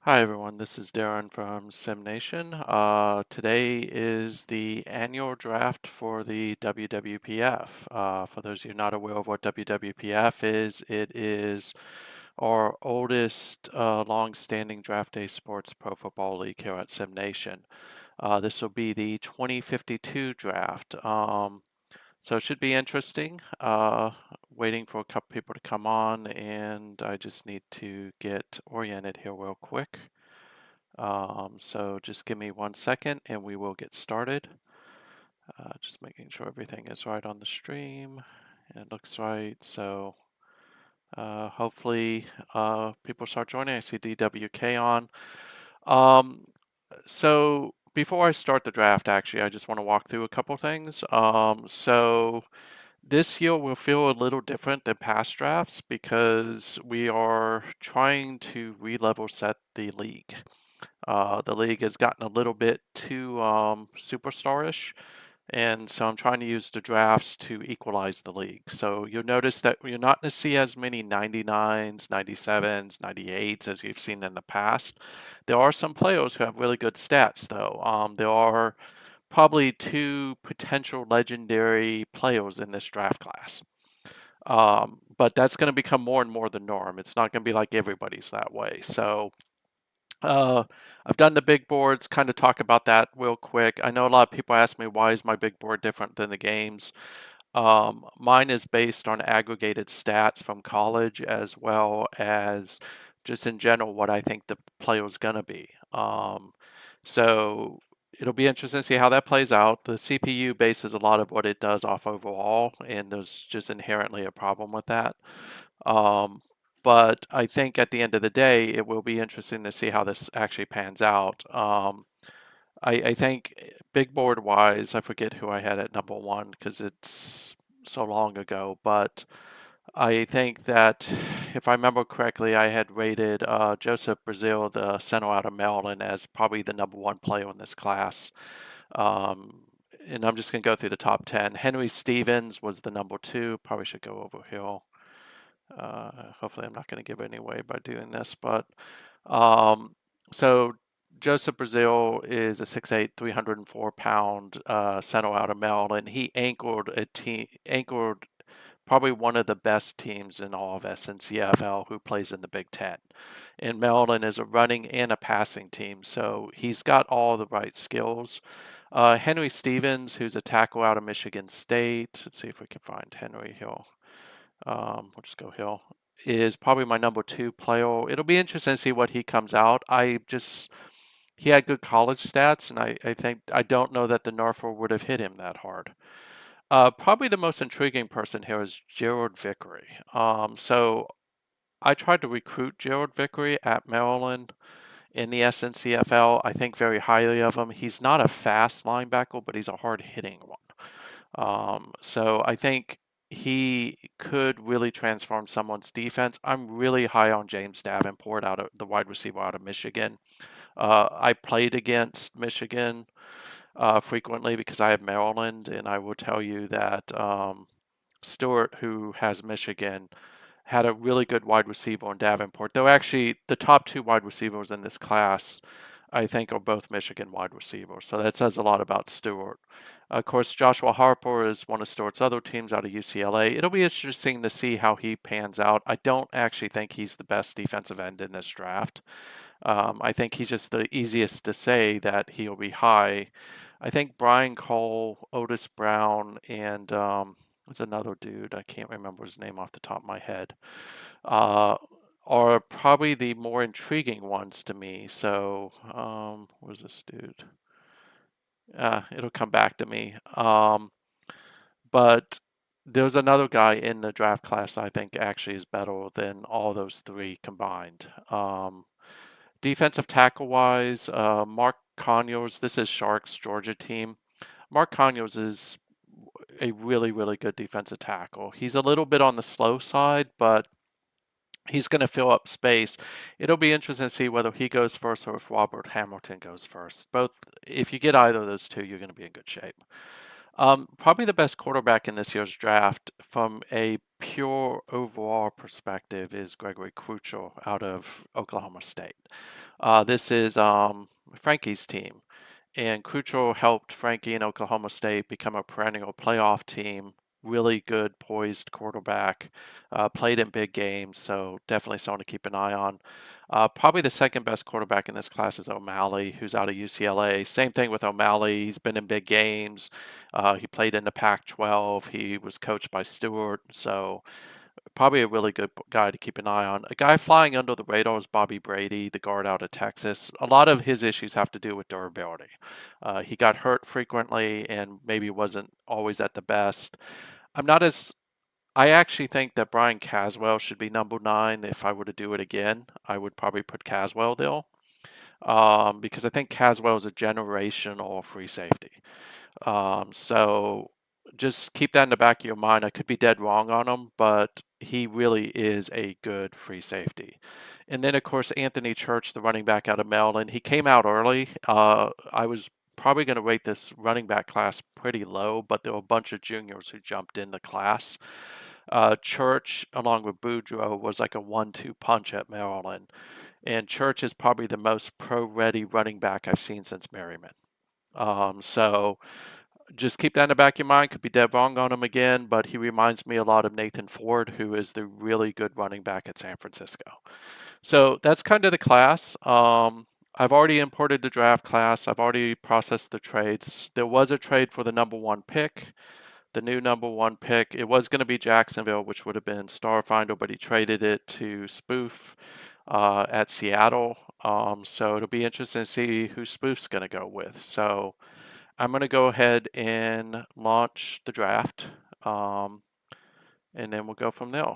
Hi everyone, this is Darren from SimNation. Today is the annual draft for the WWPF. For those of you not aware of what WWPF is, it is our oldest long-standing draft day sports pro football league here at SimNation. This will be the 2052 draft. So it should be interesting. Waiting for a couple people to come on, and I just need to get oriented here real quick. So just give me 1 second and we will get started. Just making sure everything is right on the stream and it looks right. So hopefully people start joining. I see DWK on. So before I start the draft, actually, I just want to walk through a couple things. So this year will feel a little different than past drafts because we are trying to re-level set the league. The league has gotten a little bit too superstarish, and so I'm trying to use the drafts to equalize the league. So you'll notice that you're not going to see as many 99s, 97s, 98s as you've seen in the past. There are some players who have really good stats, though. There are probably two potential legendary players in this draft class. But that's going to become more and more the norm. It's not going to be like everybody's that way. So uh, I've done the big boards, kind of talk about that real quick. I know a lot of people ask me, why is my big board different than the games? Mine is based on aggregated stats from college as well as just in general what I think the player is going to be. So it'll be interesting to see how that plays out. The CPU bases a lot of what it does off overall, and there's just inherently a problem with that. Um, but I think at the end of the day, it will be interesting to see how this actually pans out. I think big board wise, I forget who I had at number one because it's so long ago, but I think that if I remember correctly, I had rated Joseph Brazil, the center out of Maryland, as probably the number one player in this class. Um, and I'm just going to go through the top 10. Henry Stevens was the number two. Probably should go over here. Hopefully, I'm not going to give it away by doing this, but um, so Joseph Brazil is a 6'8", 304-pound center out of Maryland. He anchored probably one of the best teams in all of SNCFL who plays in the Big Ten. And Maryland is a running and a passing team, so he's got all the right skills. Henry Stevens, who's a tackle out of Michigan State. Let's see if we can find Henry here. We'll just go Hill, is probably my number two player. It'll be interesting to see what he comes out. He had good college stats, and I think I don't know that the Norfolk would have hit him that hard. Probably the most intriguing person here is Gerald Vickery. So I tried to recruit Gerald Vickery at Maryland in the SNCFL. I think very highly of him. He's not a fast linebacker, but he's a hard hitting one. So I think he could really transform someone's defense. I'm really high on James Davenport, out of the wide receiver out of Michigan. I played against Michigan frequently because I have Maryland, and I will tell you that Stewart, who has Michigan, had a really good wide receiver in Davenport. Though actually, the top two wide receivers in this class, I think, are both Michigan wide receivers. So that says a lot about Stewart. Of course, Joshua Harper is one of Stewart's other teams out of UCLA. It'll be interesting to see how he pans out. I don't actually think he's the best defensive end in this draft. I think he's just the easiest to say that he'll be high. I think Brian Cole, Otis Brown, and there's another dude, I can't remember his name off the top of my head, uh, are probably the more intriguing ones to me. So, where's this dude? It'll come back to me. But there's another guy in the draft class I think actually is better than all those three combined. Defensive tackle wise, Mark Conyers, this is Sharks Georgia team. Mark Conyers is a really, really good defensive tackle. He's a little bit on the slow side, but he's going to fill up space. It'll be interesting to see whether he goes first or if Robert Hamilton goes first. Both, if you get either of those two, you're going to be in good shape. Probably the best quarterback in this year's draft from a pure overall perspective is Gregory Crutcher out of Oklahoma State. This is Frankie's team. And Crutcher helped Frankie and Oklahoma State become a perennial playoff team. Really good, poised quarterback. Played in big games, so definitely someone to keep an eye on. Probably the second best quarterback in this class is O'Malley, who's out of UCLA. Same thing with O'Malley. He's been in big games. He played in the Pac-12. He was coached by Stewart, so probably a really good guy to keep an eye on. A guy flying under the radar is Bobby Brady, the guard out of Texas. A lot of his issues have to do with durability. He got hurt frequently and maybe wasn't always at the best. I'm not as I actually think that Brian Caswell should be number 9. If I were to do it again, I would probably put Caswell there because I think Caswell is a generational free safety. So just keep that in the back of your mind. I could be dead wrong on him, but he really is a good free safety. And then, of course, Anthony Church, the running back out of Maryland, he came out early. I was probably going to rate this running back class pretty low, but there were a bunch of juniors who jumped in the class. Church, along with Boudreaux, was like a 1-2 punch at Maryland. And Church is probably the most pro-ready running back I've seen since Merriman. So just keep that in the back of your mind. Could be dead wrong on him again, but he reminds me a lot of Nathan Ford, who is the really good running back at San Francisco. So that's kind of the class. I've already imported the draft class. I've already processed the trades. There was a trade for the number 1 pick. The new number 1 pick, it was going to be Jacksonville, which would have been Starfinder, but he traded it to Spoof at Seattle. So it'll be interesting to see who Spoof's going to go with. So I'm going to go ahead and launch the draft, and then we'll go from there.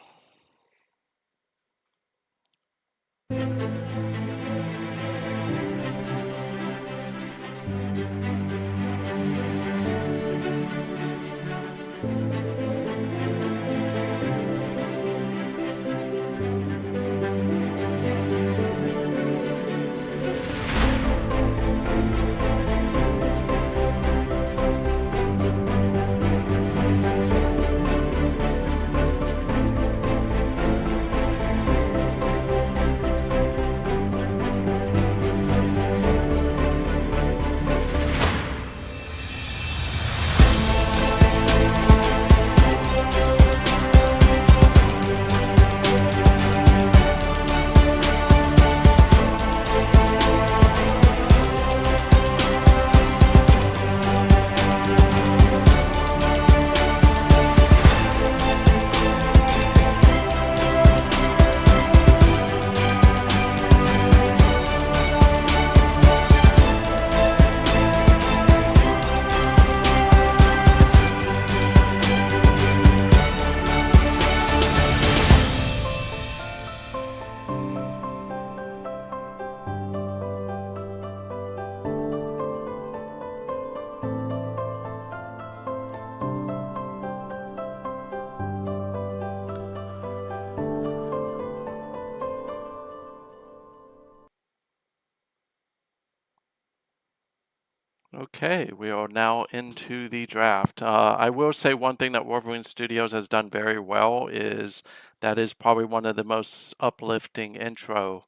Okay, we are now into the draft. I will say one thing that Wolverine Studios has done very well is that is probably one of the most uplifting intro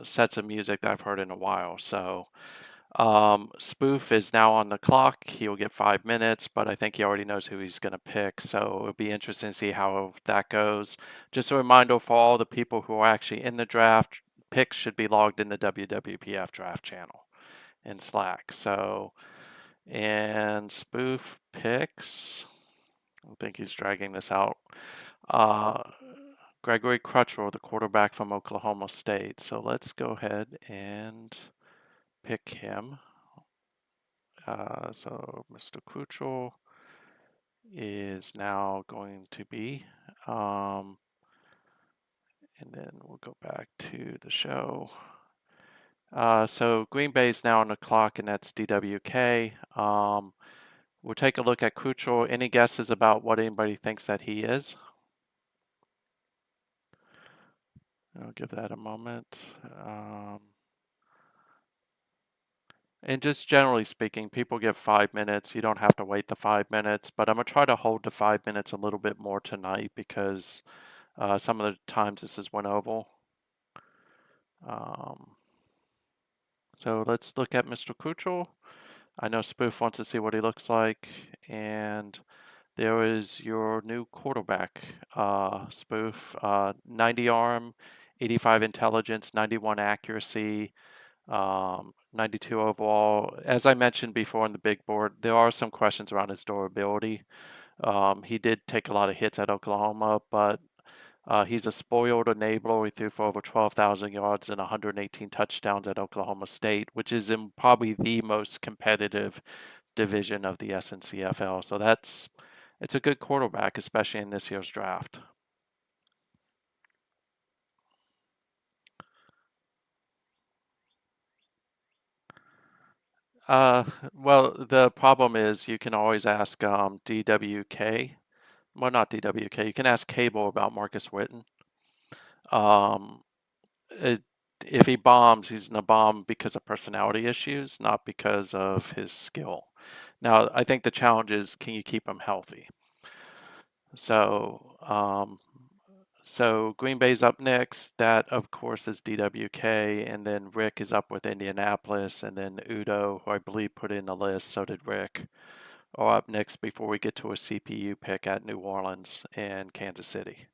sets of music that I've heard in a while. So Spoof is now on the clock. He'll get 5 minutes, but I think he already knows who he's going to pick. So it'll be interesting to see how that goes. Just a reminder for all the people who are actually in the draft, picks should be logged in the WWPF draft channel in Slack. So, and Spoof picks, I think he's dragging this out. Gregory Crutcher, the quarterback from Oklahoma State. So let's go ahead and pick him. So Mr. Crutcher is now going to be, and then we'll go back to the show. So Green Bay is now on the clock, and that's DWK. We'll take a look at Crutcher. Any guesses about what anybody thinks that he is? I'll give that a moment. And just generally speaking, people get 5 minutes. You don't have to wait the 5 minutes, but I'm gonna try to hold the 5 minutes a little bit more tonight because some of the times this is went oval. Um, so let's look at Mr. Crutcher. I know Spoof wants to see what he looks like, and there is your new quarterback, Spoof. 90 arm, 85 intelligence, 91 accuracy, 92 overall. As I mentioned before on the big board, there are some questions around his durability. He did take a lot of hits at Oklahoma, but he's a spoiled enabler. He threw for over 12,000 yards and 118 touchdowns at Oklahoma State, which is in probably the most competitive division of the SNCFL. So it's a good quarterback, especially in this year's draft. Uh, well, the problem is you can always ask DWK. Well, not DWK. You can ask Cable about Marcus Witten. Um, it, if he bombs, he's gonna bomb because of personality issues, not because of his skill. Now, I think the challenge is, can you keep him healthy? So, Green Bay's up next. That, of course, is DWK, and then Rick is up with Indianapolis, and then Udo, who I believe put in the list, so did Rick, are up next before we get to a CPU pick at New Orleans and Kansas City.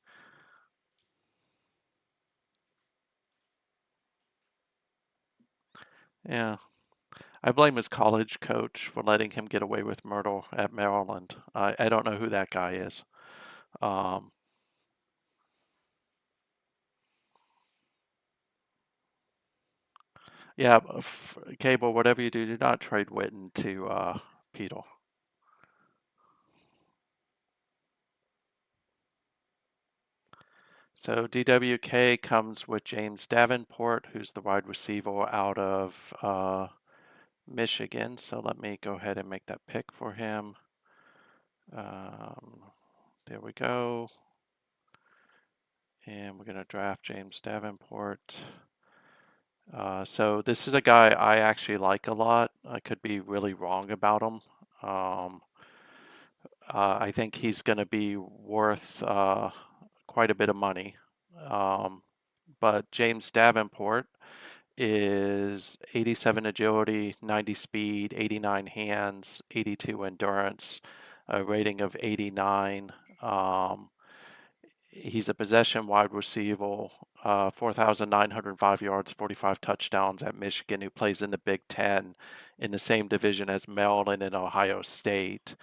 Yeah. I blame his college coach for letting him get away with murder at Maryland. I don't know who that guy is. Um, yeah, Cable, whatever you do not trade Witten to Peter. So DWK comes with James Davenport, who's the wide receiver out of Michigan. So let me go ahead and make that pick for him. Um, there we go. And we're going to draft James Davenport. So this is a guy I actually like a lot. I could be really wrong about him. Um, I think he's going to be worth quite a bit of money. Um, but James Davenport is 87 agility, 90 speed, 89 hands, 82 endurance, a rating of 89. He's a possession wide receiver, 4,905 yards, 45 touchdowns at Michigan, who plays in the Big Ten in the same division as Maryland and Ohio State.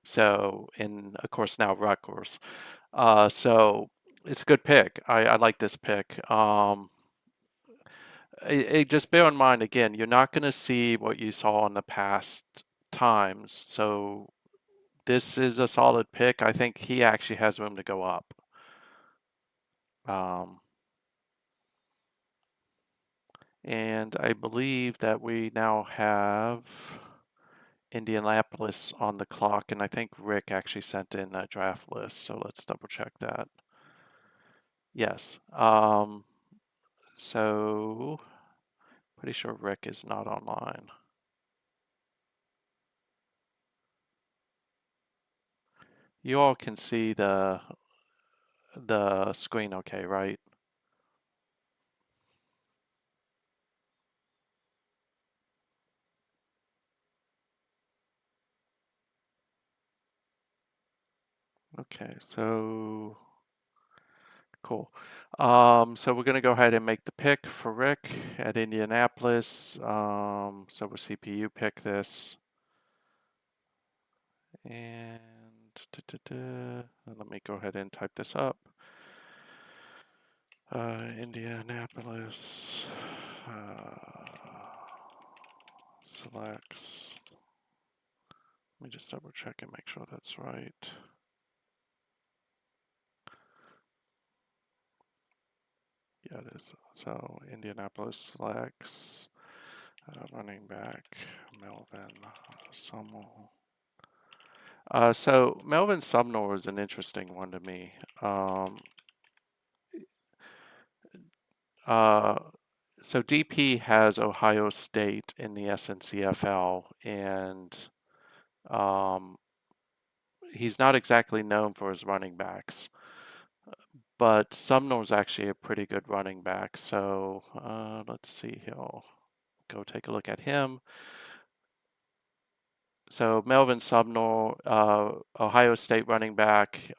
So, and of course, now Rutgers. So, it's a good pick. I like this pick. Just bear in mind, again, you're not going to see what you saw in the past times. So, this is a solid pick. I think he actually has room to go up. Um, And I believe that we now have Indianapolis on the clock, and I think Rick actually sent in a draft list, so let's double check that. Yes. So pretty sure Rick is not online. You all can see the screen okay, right? Okay, so cool. So we're gonna go ahead and make the pick for Rick at Indianapolis. So we'll CPU pick this. And let me go ahead and type this up. Indianapolis selects. Let me just double check and make sure that's right. Yeah, it is. So Indianapolis selects running back Melvin Sumner. So Melvin Sumner is an interesting one to me. Um, uh, So DP has Ohio State in the SNCFL, and um, he's not exactly known for his running backs, but Sumner's actually a pretty good running back. So let's see, he'll go take a look at him. So Melvin Sumner, Ohio State running back.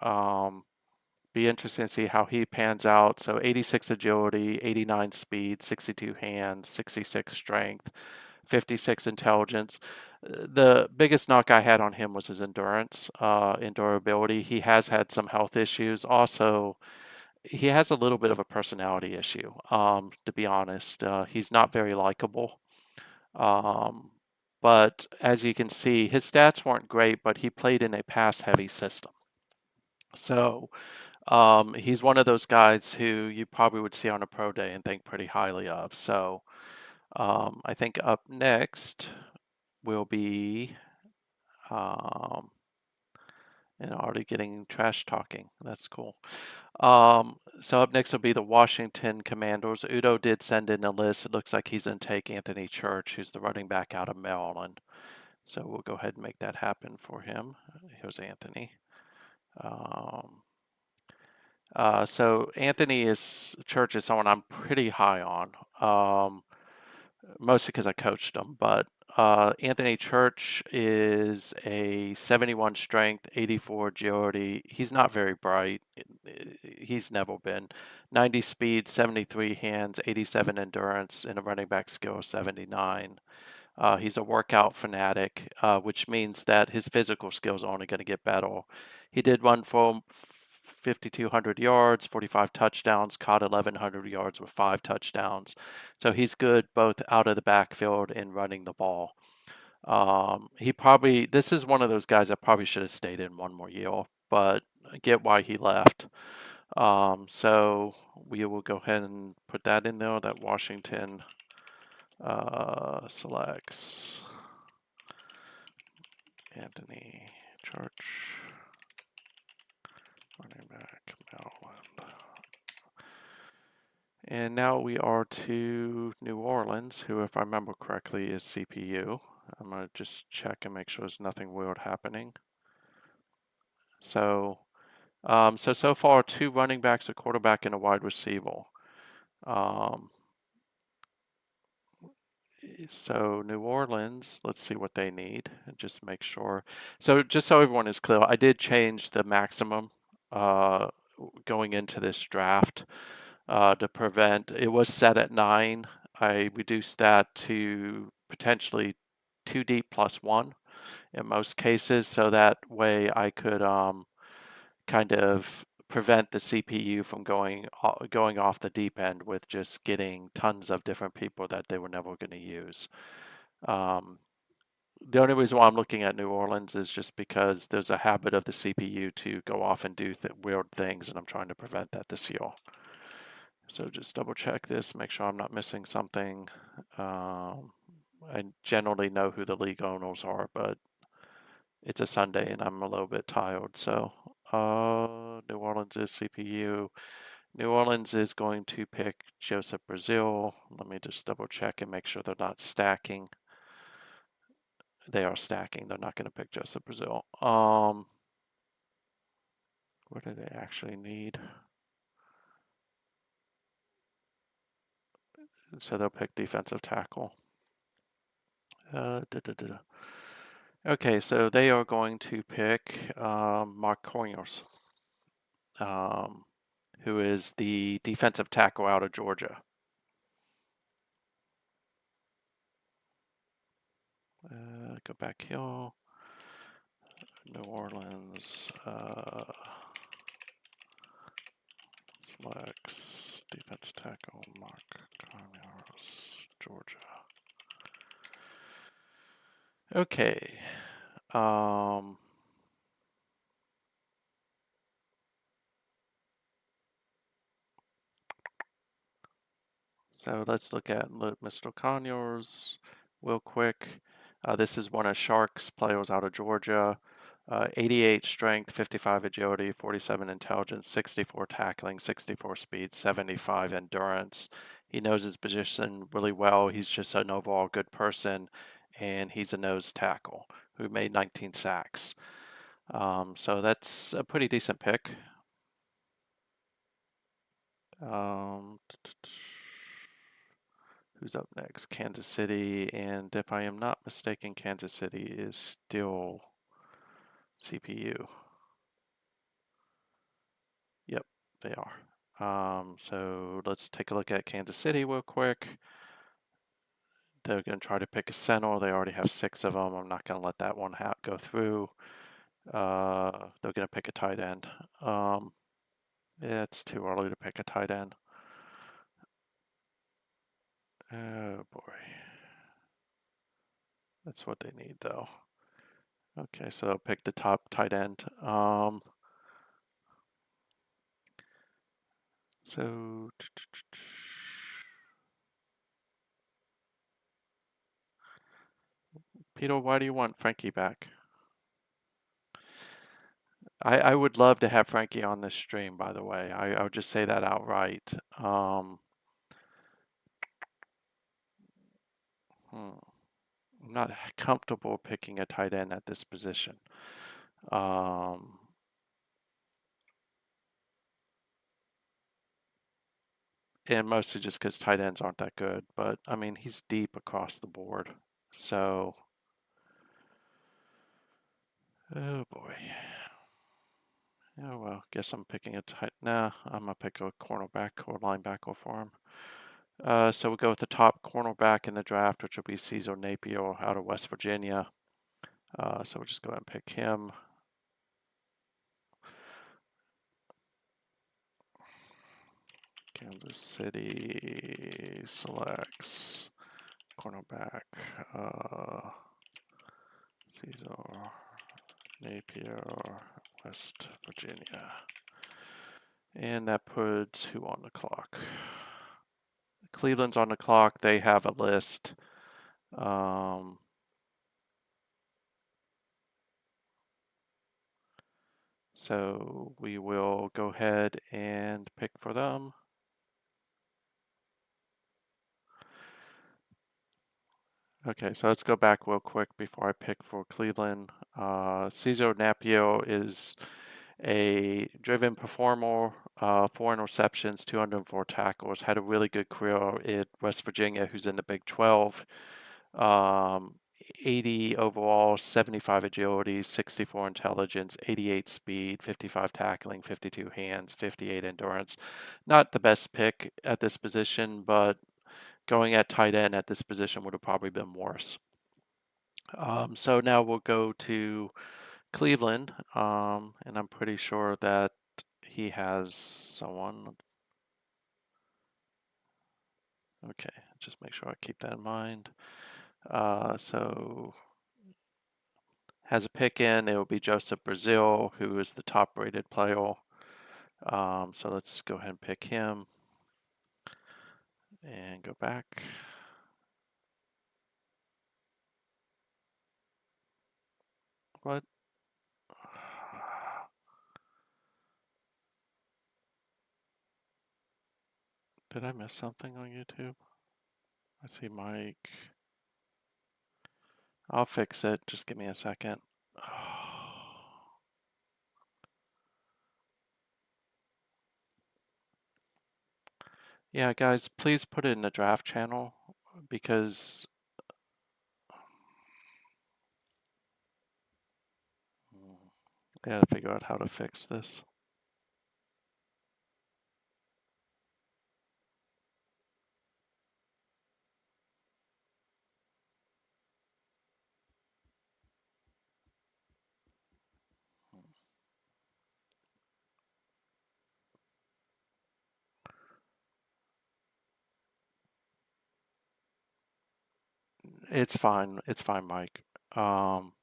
Be interesting to see how he pans out. So 86 agility, 89 speed, 62 hands, 66 strength, 56 intelligence. The biggest knock I had on him was his endurance, and durability. He has had some health issues. Also, he has a little bit of a personality issue, to be honest. He's not very likable. Um, but as you can see, his stats weren't great, but he played in a pass heavy system. So he's one of those guys who you probably would see on a pro day and think pretty highly of. So I think up next will be, um, and already getting trash talking. That's cool. So up next will be the Washington Commanders. Udo did send in a list. It looks like he's going to take Anthony Church, who's the running back out of Maryland. So we'll go ahead and make that happen for him. Here's Anthony. Um, so Anthony Church is someone I'm pretty high on, mostly because I coached him. But Anthony Church is a 71 strength, 84 agility. He's not very bright. He's never been. 90 speed, 73 hands, 87 endurance, and a running back skill of 79. He's a workout fanatic, which means that his physical skills are only going to get better. He did run for 5,200 yards, 45 touchdowns, caught 1,100 yards with 5 touchdowns. So he's good both out of the backfield and running the ball. This is one of those guys that probably should have stayed in one more year, but I get why he left. So we will go ahead and put that in there, that Washington selects Anthony Church, running back, Maryland. And now we are to New Orleans, who, if I remember correctly, is CPU. I'm going to just check and make sure there's nothing weird happening. So far, 2 running backs, a quarterback, and a wide receiver. So New Orleans, let's see what they need and just make sure. So just so everyone is clear, I did change the maximum uh, going into this draft to prevent, it was set at 9. I reduced that to potentially 2 deep plus 1 in most cases, so that way I could kind of prevent the CPU from going off the deep end with just getting tons of different people that they were never going to use. Um, the only reason why I'm looking at New Orleans is just because there's a habit of the CPU to go off and do weird things, and I'm trying to prevent that this year. So just double check this, make sure I'm not missing something. I generally know who the league owners are, but it's a Sunday and I'm a little bit tired. So New Orleans is CPU. New Orleans is going to pick Joseph Brazil. Let me just double check and make sure they're not stacking. They are stacking. They're not going to pick Joseph Brazil. What do they actually need? So they'll pick defensive tackle. Okay, so they are going to pick Mark Conyers, who is the defensive tackle out of Georgia. Go back here. New Orleans selects defensive tackle Mark Conyers, Georgia. Okay. So let's look at Mr. Conyers real quick. This is one of Sharks players out of Georgia. 88 strength, 55 agility, 47 intelligence, 64 tackling, 64 speed, 75 endurance, He knows his position really well. He's just an overall good person, and he's a nose tackle who made 19 sacks. So that's a pretty decent pick. Um, who's up next? Kansas City, and if I am not mistaken, Kansas City is still CPU. Yep, they are. So let's take a look at Kansas City real quick. They're going to try to pick a center. They already have 6 of them. I'm not going to let that one go through. They're going to pick a tight end. Yeah, it's too early to pick a tight end. Oh boy. That's what they need though. Okay, so they'll pick the top tight end. So Peter, why do you want Frankie back? I would love to have Frankie on this stream, by the way. I would just say that outright. I'm not comfortable picking a tight end at this position. Um, and mostly just because tight ends aren't that good. But I mean, he's deep across the board. So, oh boy. Oh well, guess I'm picking a tight. Nah, I'm gonna pick a cornerback or linebacker for him. So we'll go with the top cornerback in the draft, which will be Cesar Napier out of West Virginia. So we'll just go ahead and pick him. Kansas City selects cornerback Cesar Napier, West Virginia. And that puts who on the clock? Cleveland's on the clock. They have a list. So we will go ahead and pick for them. Okay, so let's go back real quick before I pick for Cleveland. Cesar Napier is a driven performer, 4 interceptions, 204 tackles, had a really good career at West Virginia, who's in the Big 12. 80 overall, 75 agility, 64 intelligence, 88 speed, 55 tackling, 52 hands, 58 endurance. Not the best pick at this position, but going at tight end at this position would have probably been worse. So now we'll go to Cleveland, and I'm pretty sure that he has someone. Okay, just make sure I keep that in mind. So has a pick in. It will be Joseph Brazil, who is the top rated player. So let's go ahead and pick him and go back. What? Did I miss something on YouTube? I see Mike. I'll fix it. Just give me a second. Yeah, guys, please put it in the draft channel because I gotta figure out how to fix this. It's fine. It's fine, Mike. Um,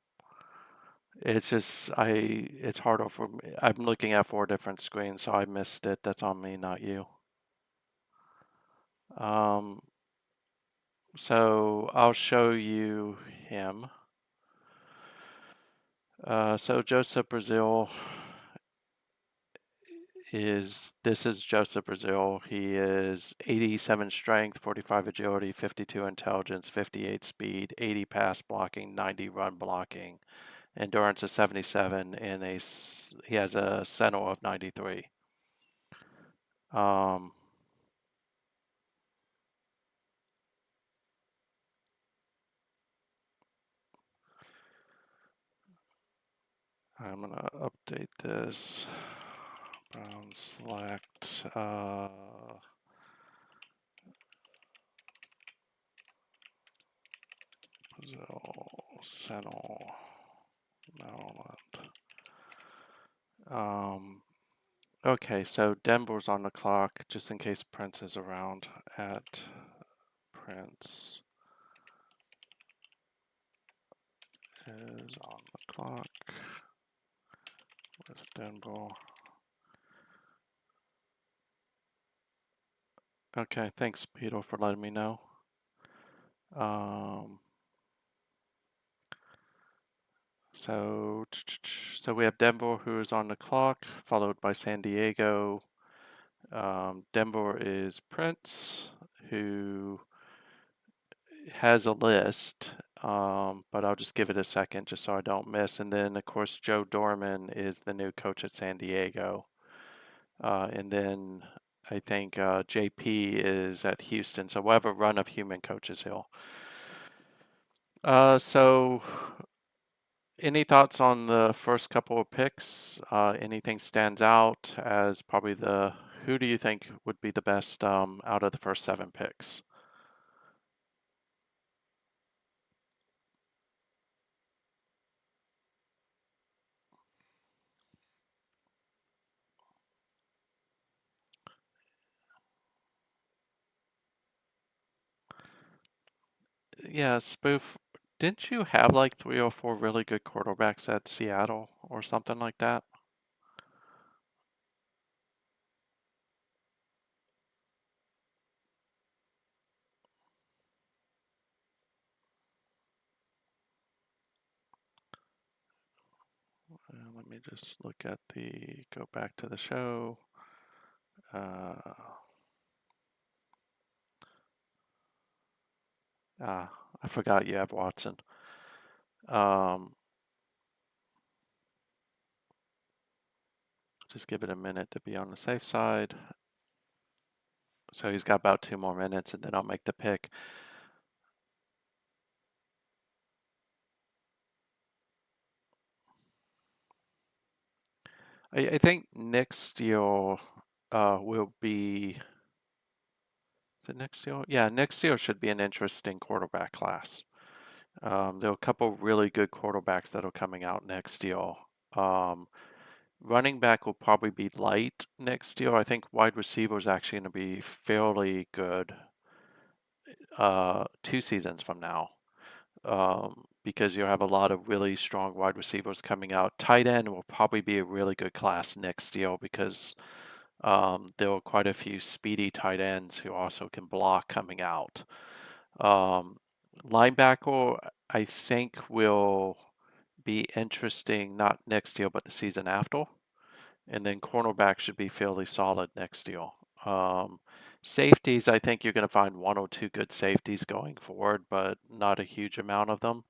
it's just it's harder for me. I'm looking at 4 different screens, so I missed it. That's on me, not you. Um, so I'll show you him. So Joseph Brazil this is Joseph Brazil. He is 87 strength, 45 agility, 52 intelligence, 58 speed, 80 pass blocking, 90 run blocking, endurance of 77, and he has a Sentinel of 93. Um, I'm gonna update this. Brown select. Brazil, Sentinel, Maryland. Okay, so Denver's on the clock, just in case Prince is around. At Prince is on the clock with Denver. Okay, thanks, Peter, for letting me know. So we have Denver, who is on the clock, followed by San Diego. Denver is Prince, who has a list, but I'll just give it a second just so I don't miss. And then, of course, Joe Dorman is the new coach at San Diego. And then I think JP is at Houston. So we'll have a run of human coaches here. So any thoughts on the first couple of picks? Anything stands out as probably who do you think would be the best out of the first 7 picks? Yeah, Spoof, didn't you have like 3 or 4 really good quarterbacks at Seattle or something like that? Let me just go back to the show. I forgot you have Watson. Just give it a minute to be on the safe side. So he's got about 2 more minutes and then I'll make the pick. I think next year will be. Is it next year? Yeah, next year should be an interesting quarterback class. There are a couple really good quarterbacks that are coming out next year. Running back will probably be light next year. I think wide receiver is actually going to be fairly good 2 seasons from now. Because you'll have a lot of really strong wide receivers coming out. Tight end will probably be a really good class next year because there are quite a few speedy tight ends who also can block coming out. Linebacker, I think, will be interesting not next year, but the season after. And then cornerback should be fairly solid next year. Safeties, I think you're going to find 1 or 2 good safeties going forward, but not a huge amount of them.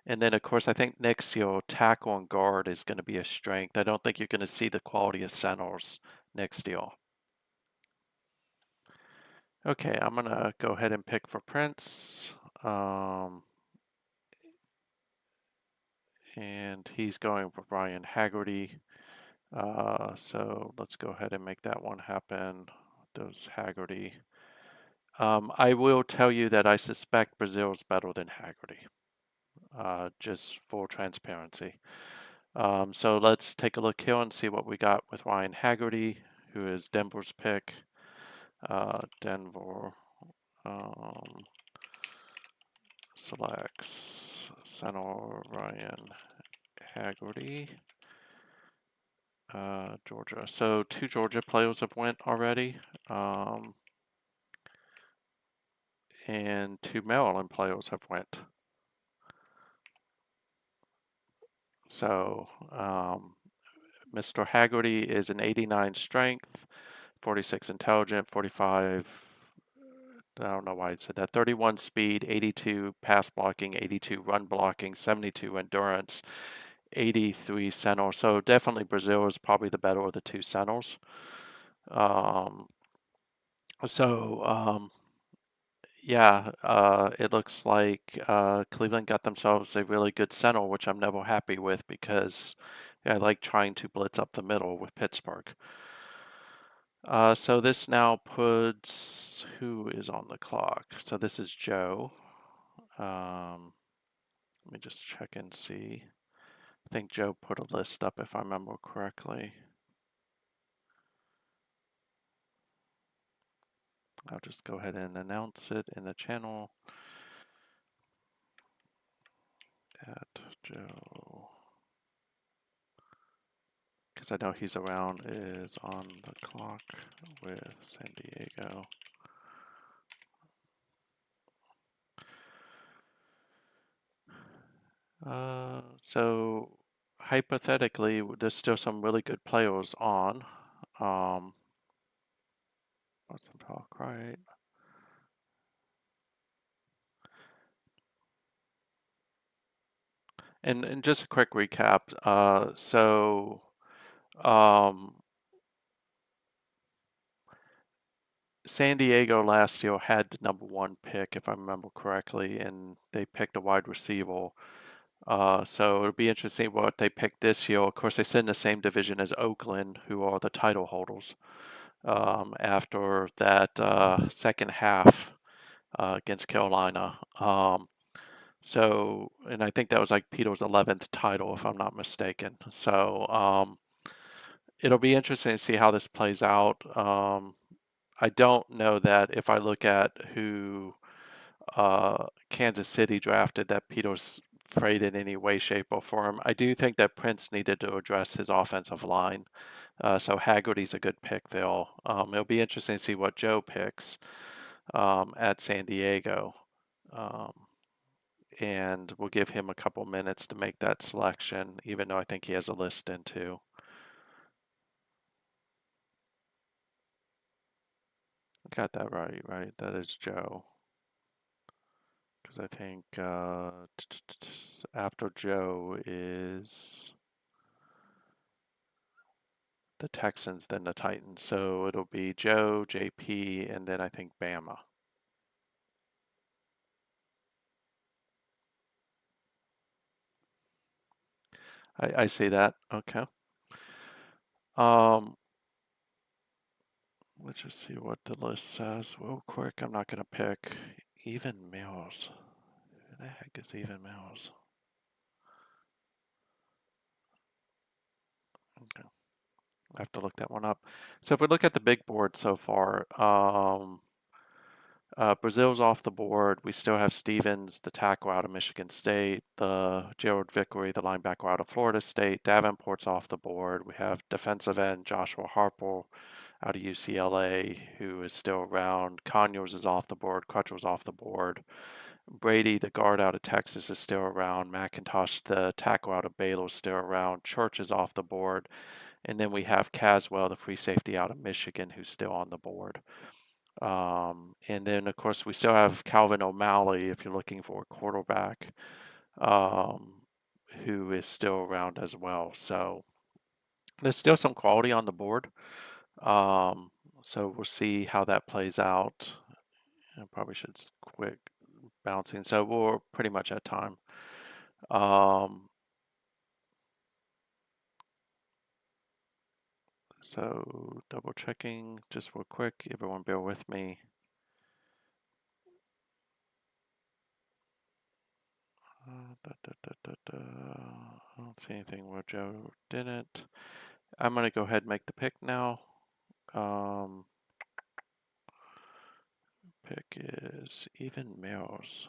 And then, of course, I think next year, tackle and guard is going to be a strength. I don't think you're going to see the quality of centers next year. Okay, I'm going to go ahead and pick for Prince. And he's going for Brian Haggerty. So let's go ahead and make that one happen. Those Haggerty. I will tell you that I suspect Brazil's better than Haggerty. Just full transparency. So let's take a look here and see what we got with Ryan Haggerty, who is Denver's pick. Denver selects center Ryan Haggerty. Georgia. So 2 Georgia players have went already, and 2 Maryland players have went. So Mr. Haggerty is an 89 strength, 46 intelligent, 45, I don't know why I said that, 31 speed, 82 pass blocking, 82 run blocking, 72 endurance, 83 center. So definitely Brazil is probably the better of the two centers. Um, so yeah, it looks like Cleveland got themselves a really good center, which I'm never happy with because I like trying to blitz up the middle with Pittsburgh. So this now puts, who is on the clock? So this is Joe. Let me just check and see. I think Joe put a list up if I remember correctly. I'll just go ahead and announce it in the channel. At Joe, because I know he's around, is on the clock with San Diego. So hypothetically, there's still some really good players on. What's the clock, right? And just a quick recap. Um, San Diego last year had the #1 pick, if I remember correctly, and they picked a wide receiver. So it'll be interesting what they pick this year. Of course, they sit in the same division as Oakland, who are the title holders. After that second half against Carolina. And I think that was like Peter's 11th title, if I'm not mistaken. So it'll be interesting to see how this plays out. I don't know that if I look at who Kansas City drafted, that Peter's afraid in any way, shape, or form. I do think that Prince needed to address his offensive line. So Haggerty's a good pick there. It'll be interesting to see what Joe picks at San Diego. Um, and we'll give him a couple minutes to make that selection, even though I think he has a list in too. Got that right, right? That is Joe. Because I think after Joe is the Texans, then the Titans. So it'll be Joe, JP, and then I think Bama. I see that. Okay. Um, let's just see what the list says real quick. I'm not going to pick even Mills. Who the heck is even Mills? Okay. I have to look that one up. So if we look at the big board so far, Brazil's off the board. We still have Stevens, the tackle out of Michigan State, the Gerald Vickery, the linebacker out of Florida State. Davenport's off the board. We have defensive end Joshua Harper out of UCLA, who is still around. Conyers is off the board. Crutcher's off the board. Brady, the guard out of Texas, is still around. McIntosh, the tackle out of Baylor, is still around. Church is off the board. And then we have Caswell, the free safety out of Michigan, who's still on the board. And then, of course, we still have Calvin O'Malley, if you're looking for a quarterback, um, who is still around as well. So there's still some quality on the board. Um, so we'll see how that plays out. I probably should quit bouncing. So we're pretty much at time. So double checking just real quick. Everyone bear with me. I don't see anything where Joe didn't. I'm going to go ahead and make the pick now. Pick is even Mills.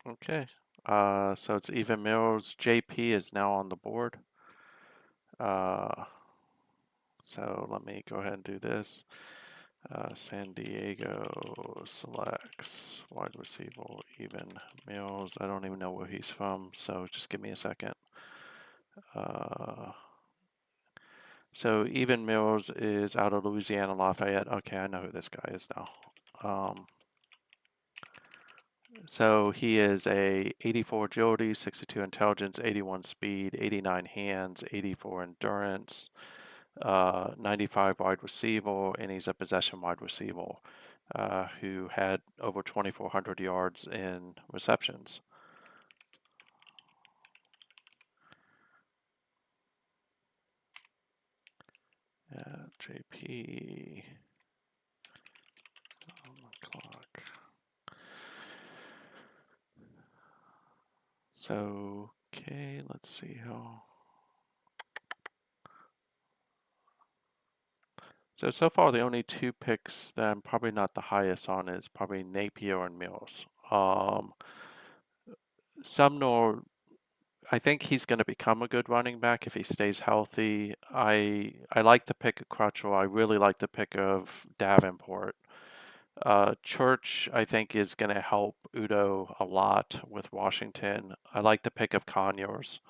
Okay. So it's even Mills. JP is now on the board. So let me go ahead and do this. San Diego selects wide receiver, even Mills. I don't even know where he's from, so just give me a second. So even Mills is out of Louisiana Lafayette. Okay, I know who this guy is now. So he is a 84 agility, 62 intelligence, 81 speed, 89 hands, 84 endurance, 95 wide receiver, and he's a possession wide receiver who had over 2,400 yards in receptions. JP on the clock. So, okay, let's see how. So far the only two picks that I'm probably not the highest on is probably Napier and Mills. Sumner, I think he's going to become a good running back if he stays healthy. I like the pick of Crutcher. I really like the pick of Davenport. Church, I think, is going to help Udo a lot with Washington. I like the pick of Conyers.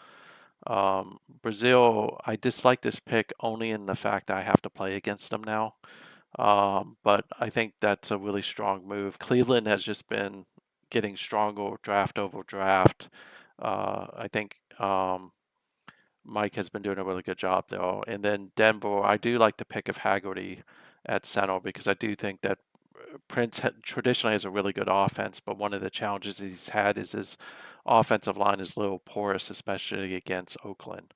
Brazil, I dislike this pick only in the fact that I have to play against them now. But I think that's a really strong move. Cleveland has just been getting stronger draft over draft. I think Mike has been doing a really good job though. And then Denver, I do like the pick of Haggerty at center because I do think that Prince traditionally has a really good offense, but one of the challenges he's had is his offensive line is a little porous, especially against Oakland.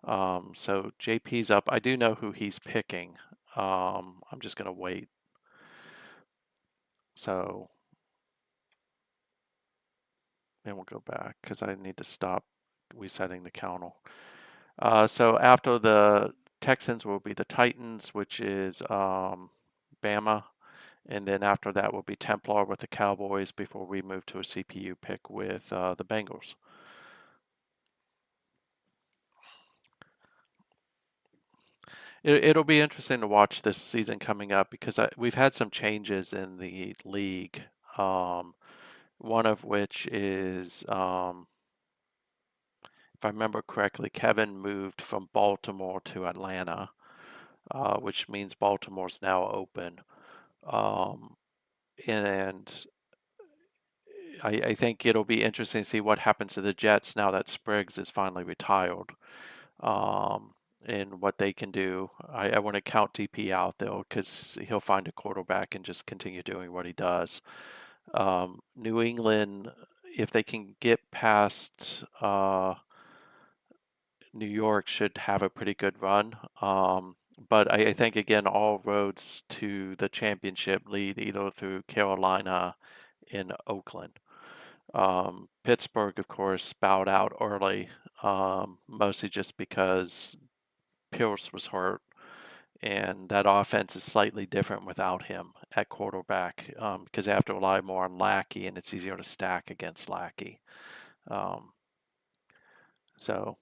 So JP's up. I do know who he's picking. I'm just going to wait. So then we'll go back because I need to stop resetting the counter. So after the Texans will be the Titans, which is Bama. And then after that will be Templar with the Cowboys before we move to a CPU pick with the Bengals. It'll be interesting to watch this season coming up because we've had some changes in the league. One of which is, if I remember correctly, Kevin moved from Baltimore to Atlanta, which means Baltimore's now open. Um, and I think it'll be interesting to see what happens to the Jets now that Spriggs is finally retired. And what they can do. I want to count DP out though, because he'll find a quarterback and just continue doing what he does. New England, if they can get past New York, should have a pretty good run. But I think again, all roads to the championship lead either through Carolina and Oakland. Pittsburgh, of course, bowed out early, mostly just because Pierce was hurt, and that offense is slightly different without him at quarterback because they have to rely more on Lackey, and it's easier to stack against Lackey. Um, so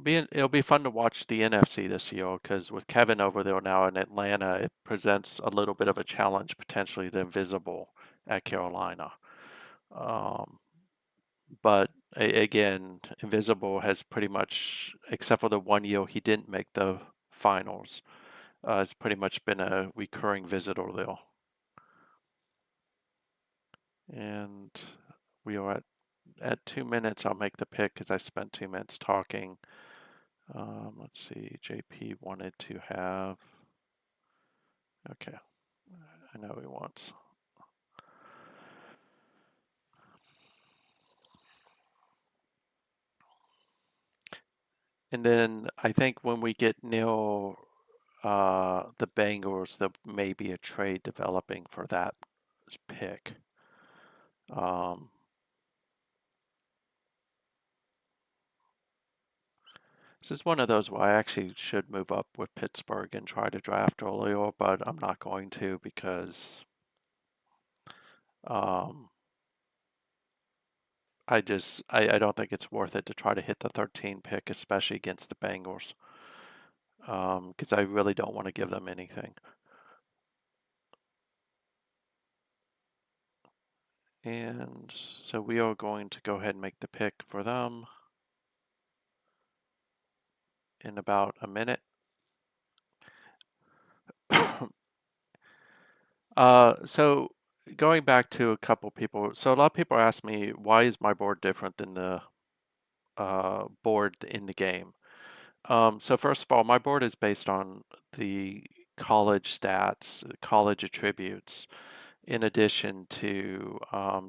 it'll be fun to watch the NFC this year because with Kevin over there now in Atlanta, it presents a little bit of a challenge potentially to Invisible at Carolina. Um, but again, Invisible has pretty much, except for the 1 year he didn't make the finals, has pretty much been a recurring visitor there. And we are at 2 minutes. I'll make the pick because I spent 2 minutes talking. Let's see. JP wanted to have. Okay, I know he wants. And then I think when we get near the Bengals, there may be a trade developing for that pick. This is one of those where I actually should move up with Pittsburgh and try to draft earlier, but I'm not going to because um, I don't think it's worth it to try to hit the 13 pick, especially against the Bengals, because I really don't want to give them anything. And so we are going to go ahead and make the pick for them in about a minute. So going back to a couple people, so a lot of people ask me, why is my board different than the board in the game? So first of all, my board is based on the college stats, college attributes, in addition to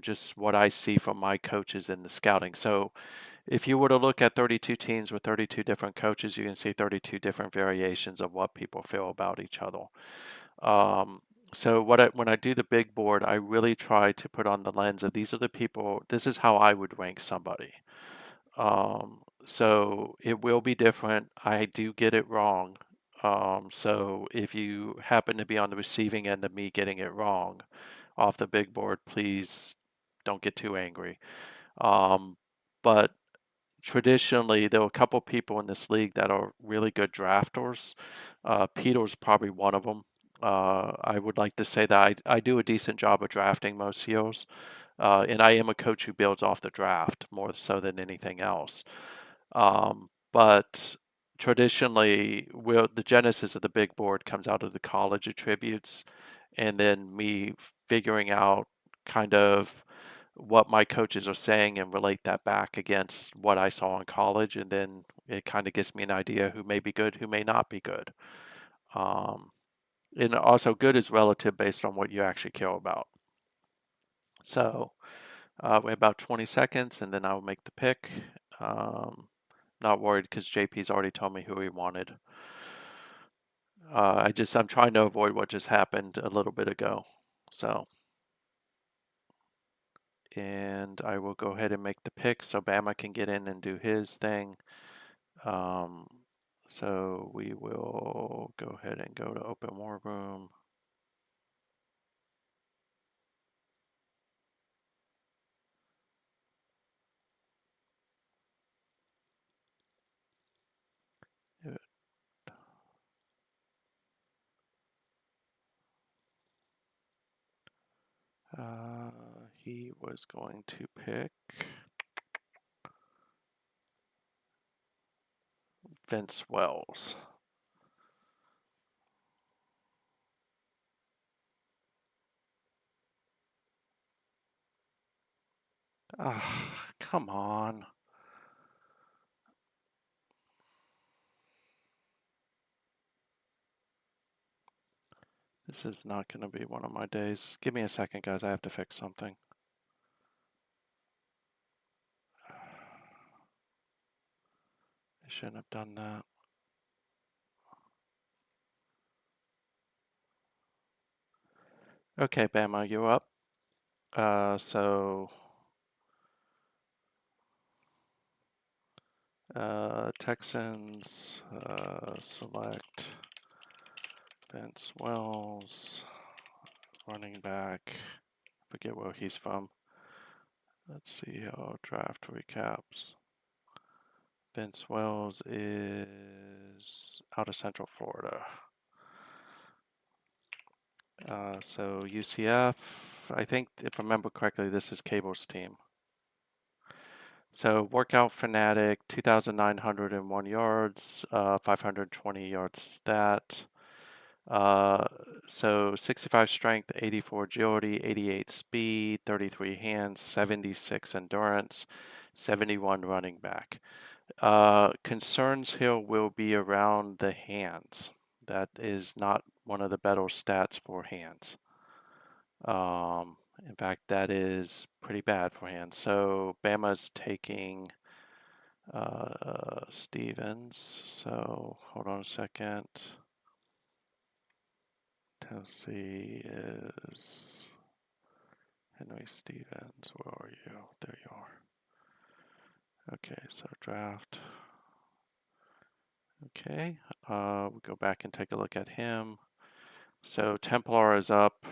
just what I see from my coaches in the scouting. So if you were to look at 32 teams with 32 different coaches, you can see 32 different variations of what people feel about each other. Um, so when I do the big board, I really try to put on the lens of these are the people, this is how I would rank somebody. So it will be different. I do get it wrong. So if you happen to be on the receiving end of me getting it wrong off the big board, please don't get too angry. But traditionally, there are a couple people in this league that are really good drafters. Peter's probably one of them. I would like to say that I do a decent job of drafting most years, and I am a coach who builds off the draft more so than anything else. But traditionally, the genesis of the big board comes out of the college attributes, and then me figuring out kind of what my coaches are saying and relate that back against what I saw in college, and then it kind of gives me an idea who may be good, who may not be good. Um, and also, good is relative based on what you actually care about. So we have about 20 seconds, and then I'll make the pick. Not worried because JP's already told me who he wanted. I'm trying to avoid what just happened a little bit ago. So, and I will go ahead and make the pick so Bama can get in and do his thing. Um, so we will go ahead and go to open war room. He was going to pick Vince Wells. Ah, come on. This is not going to be one of my days. Give me a second, guys. I have to fix something. I shouldn't have done that. Okay, Bama, you up? Texans, select Vince Wells, running back. Forget where he's from. Let's see how draft recaps. Vince Wells is out of Central Florida. So UCF, I think if I remember correctly, this is Cable's team. So Workout Fanatic, 2,901 yards, 520 yards stat. So 65 strength, 84 agility, 88 speed, 33 hands, 76 endurance, 71 running back. Concerns here will be around the hands. That is not one of the better stats for hands. In fact, that is pretty bad for hands. So Bama's taking Stevens. So hold on a second. Tennessee is Henry Stevens. Where are you? There you are. Okay, so draft. Okay, we'll go back and take a look at him. So Templar is up.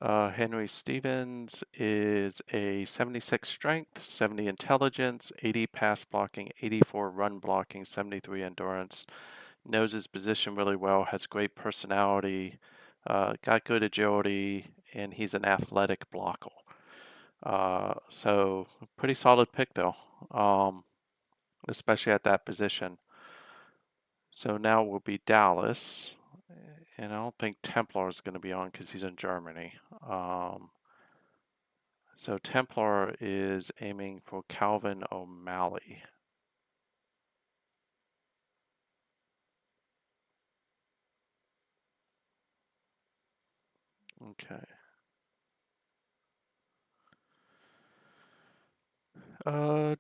Henry Stevens is a 76 strength, 70 intelligence, 80 pass blocking, 84 run blocking, 73 endurance. Knows his position really well, has great personality, got good agility, and he's an athletic blocker. So pretty solid pick though, especially at that position. So now will be Dallas, and I don't think Templar is going to be on because he's in Germany. So Templar is aiming for Calvin O'Malley. Okay. We're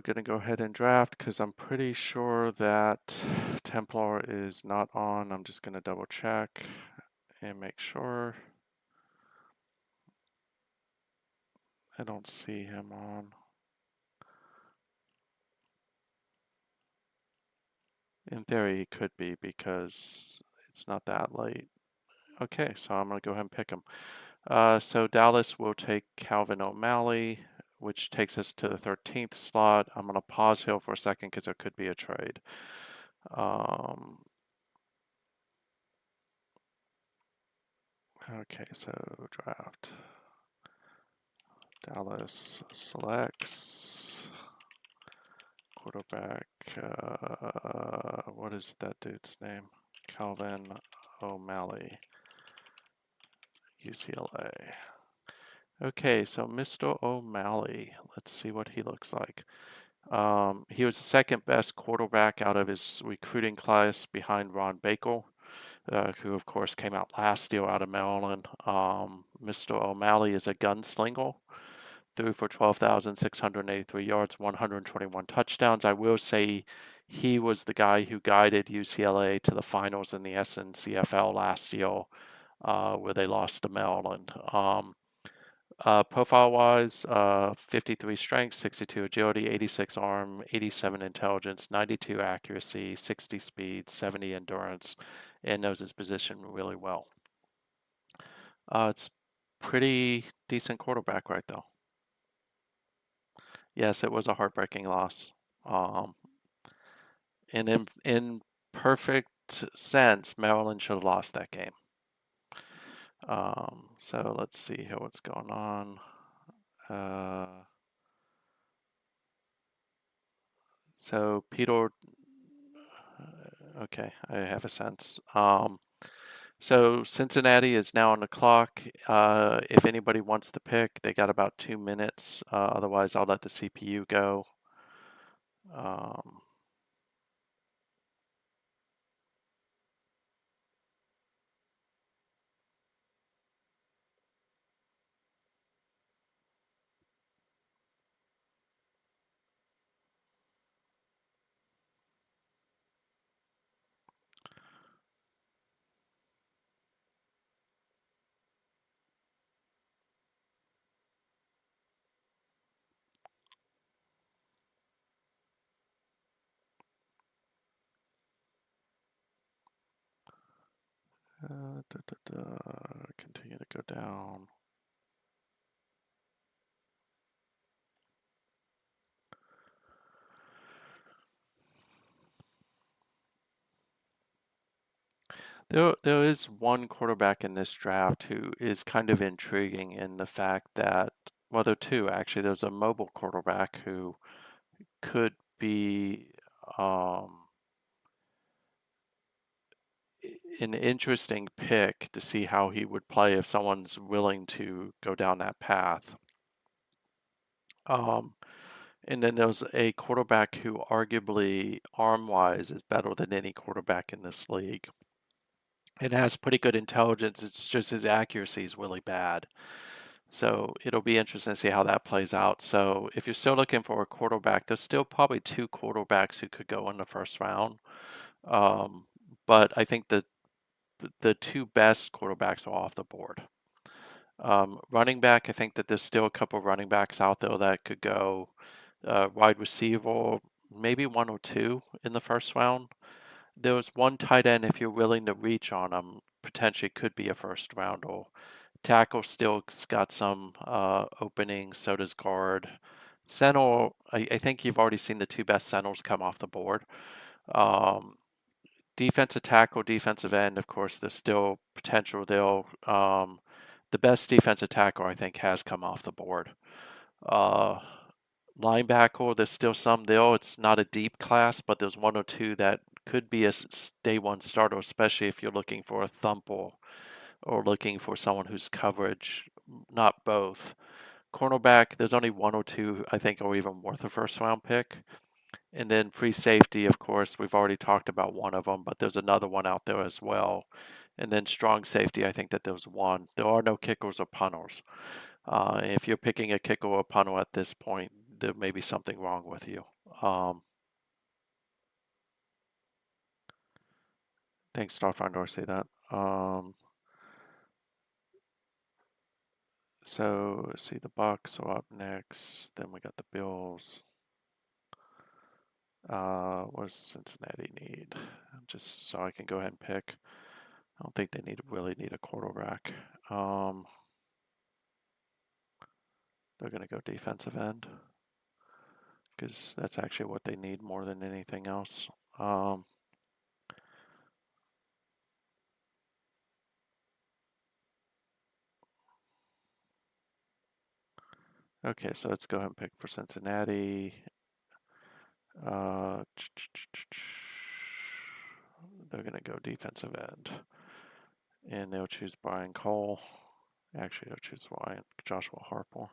gonna go ahead and draft because I'm pretty sure that Templar is not on. I'm just gonna double check and make sure. I don't see him on. In theory, he could be because it's not that late. Okay, so I'm gonna go ahead and pick him. So Dallas will take Calvin O'Malley, which takes us to the 13th slot. I'm gonna pause here for a second because there could be a trade. Okay, so draft. Dallas selects quarterback. What is that dude's name? Calvin O'Malley, UCLA. Okay, so Mr. O'Malley, let's see what he looks like. He was the second best quarterback out of his recruiting class behind Ron Baker, who of course came out last year out of Maryland. Mr. O'Malley is a gunslinger, threw for 12,683 yards, 121 touchdowns. I will say he was the guy who guided UCLA to the finals in the SNCFL last year, where they lost to Maryland. Profile-wise, 53 strength, 62 agility, 86 arm, 87 intelligence, 92 accuracy, 60 speed, 70 endurance, and knows his position really well. It's pretty decent quarterback right though. Yes, it was a heartbreaking loss. Um, and in perfect sense, Maryland should have lost that game. So let's see here what's going on. So Peter, okay, I have a sense. So Cincinnati is now on the clock. If anybody wants to pick, they got about 2 minutes. Otherwise, I'll let the CPU go. Um, Continue to go down. There is one quarterback in this draft who is kind of intriguing in the fact that, well, there are two actually. There's a mobile quarterback who could be an interesting pick to see how he would play if someone's willing to go down that path. And then there's a quarterback who arguably arm-wise is better than any quarterback in this league. It has pretty good intelligence. It's just his accuracy is really bad. So it'll be interesting to see how that plays out. So if you're still looking for a quarterback, there's still probably two quarterbacks who could go in the first round. But I think the two best quarterbacks are off the board. Running back, I think that there's still a couple of running backs out there that could go. Wide receiver, maybe one or two in the first round. There was one tight end, if you're willing to reach on him, potentially could be a first rounder. Tackle still got some openings, so does guard. Center, I think you've already seen the two best centers come off the board. Um, Defensive tackle, defensive end, of course, there's still potential there. The best defensive tackle, I think, has come off the board. Uh, Linebacker, there's still some there. It's not a deep class, but there's one or two that could be a day one starter, especially if you're looking for a thumper or looking for someone whose coverage, not both. Cornerback, there's only one or two I think are even worth a first round pick. And then free safety, of course, we've already talked about one of them, but there's another one out there as well. And then strong safety, I think that there's one. There are no kickers or punters. If you're picking a kicker or a punter at this point, there may be something wrong with you. Thanks, Starfinder, I say that. So let's see, the Bucks are up next. Then we got the Bills. What does Cincinnati need? Just so I can go ahead and pick. I don't think they really need a quarterback. They're going to go defensive end because that's actually what they need more than anything else. Okay, so let's go ahead and pick for Cincinnati. They're going to go defensive end. And they'll choose Brian Cole. Actually, they'll choose Joshua Harper.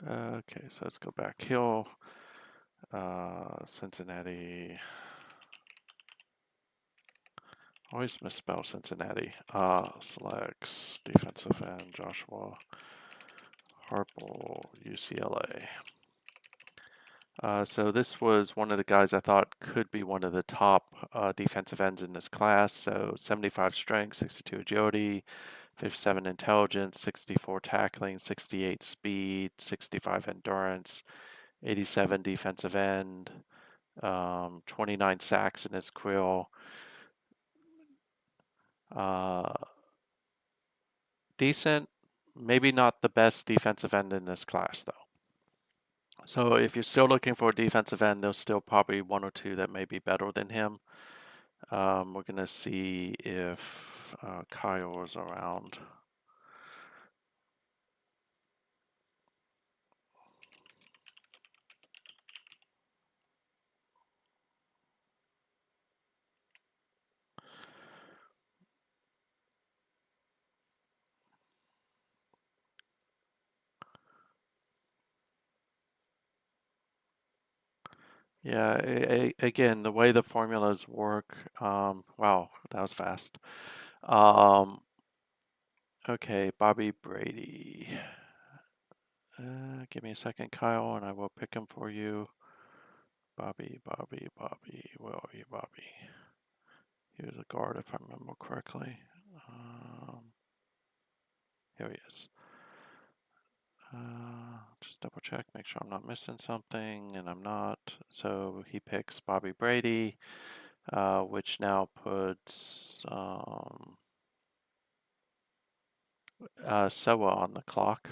Okay, so let's go back. Hill, Cincinnati. Always misspell Cincinnati. Selects defensive end Joshua Harper, UCLA. So this was one of the guys I thought could be one of the top defensive ends in this class. So 75 strength, 62 agility, 57 intelligence, 64 tackling, 68 speed, 65 endurance, 87 defensive end, 29 sacks in his career. Decent, maybe not the best defensive end in this class though. So if you're still looking for a defensive end, there's still probably one or two that may be better than him. We're going to see if Kyle is around. Yeah, again, the way the formulas work, wow, that was fast. Okay, Bobby Brady. Give me a second, Kyle, and I will pick him for you. Bobby, where are you, Bobby? He was a guard, if I remember correctly. Here he is. Just double check, make sure I'm not missing something, and I'm not. So he picks Bobby Brady, which now puts Soa on the clock.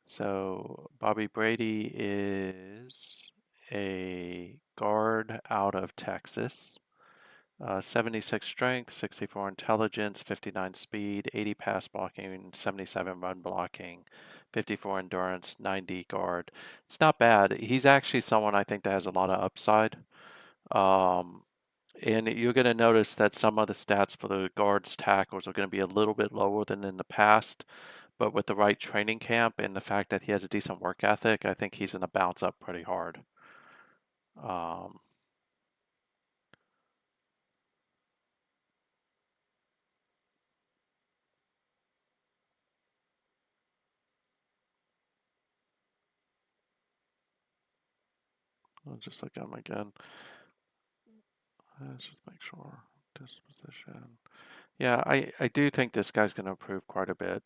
So Bobby Brady is a guard out of Texas. 76 strength, 64 intelligence, 59 speed, 80 pass blocking, 77 run blocking, 54 endurance, 90 guard. It's not bad. He's actually someone I think that has a lot of upside. And you're going to notice that some of the stats for the guards tackles are going to be a little bit lower than in the past. But with the right training camp and the fact that he has a decent work ethic, I think he's going to bounce up pretty hard. I'll just look at him again. Let's just make sure. Disposition. Yeah, I do think this guy's going to improve quite a bit.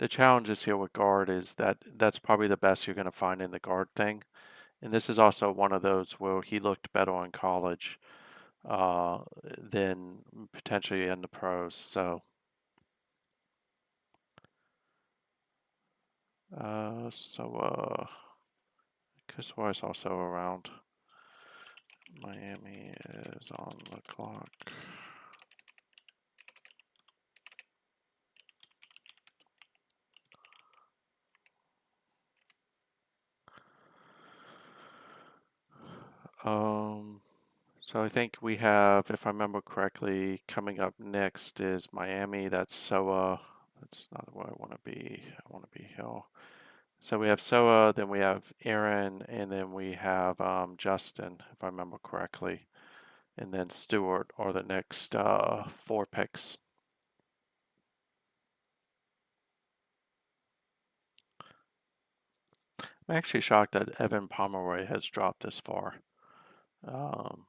The challenges here with guard is that that's probably the best you're going to find in the guard thing. And this is also one of those where he looked better in college than potentially in the pros. So, Chris Weiss also around. Miami is on the clock. So I think we have, if I remember correctly, coming up next is Miami. That's Soa. That's not where I want to be. I want to be Hill. So we have Soa, then we have Aaron, and then we have Justin, if I remember correctly. And then Stewart are the next 4 picks. I'm actually shocked that Evan Pomeroy has dropped this far.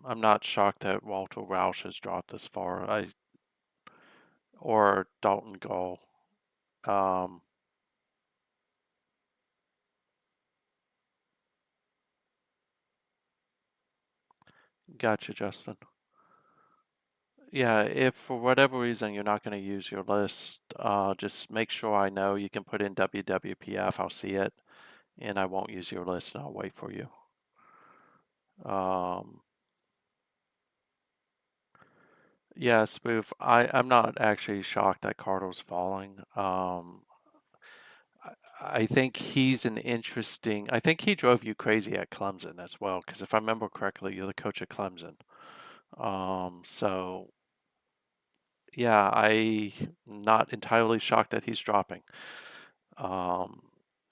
I'm not shocked that Walter Roush has dropped this far. Or Dalton Gull. Um, Gotcha, Justin. Yeah, if for whatever reason you're not going to use your list, just make sure I know. You can put in WWPF, I'll see it, and I won't use your list and I'll wait for you. Um, yeah, Spoof, I'm not actually shocked that Cardle's falling. I think he's an interesting, I think he drove you crazy at Clemson as well, because if I remember correctly, you're the coach at Clemson. So yeah, I'm not entirely shocked that he's dropping. Um,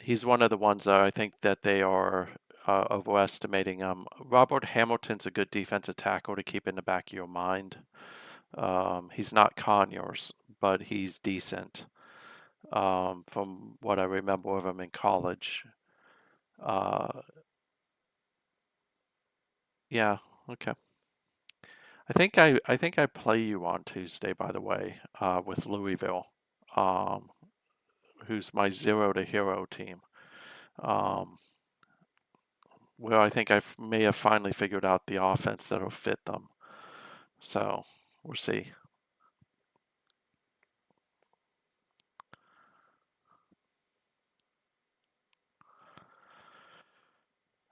he's one of the ones that I think that they are overestimating. Robert Hamilton's a good defensive tackle to keep in the back of your mind. He's not Conyers, but he's decent from what I remember of him in college. Uh, yeah, okay. I think I play you on Tuesday, by the way, with Louisville, um, who's my zero to hero team. Um, where I think may have finally figured out the offense that'll fit them. So we'll see.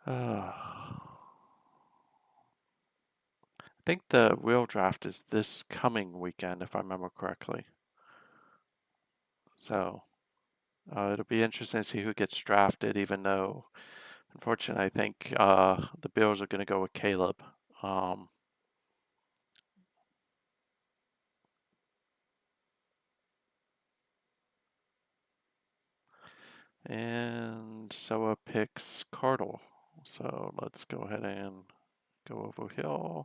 I think the real draft is this coming weekend, if I remember correctly. So it'll be interesting to see who gets drafted, even though, unfortunately, I think the Bills are going to go with Caleb. Um, and Soa picks Cardle. So let's go ahead and go over here.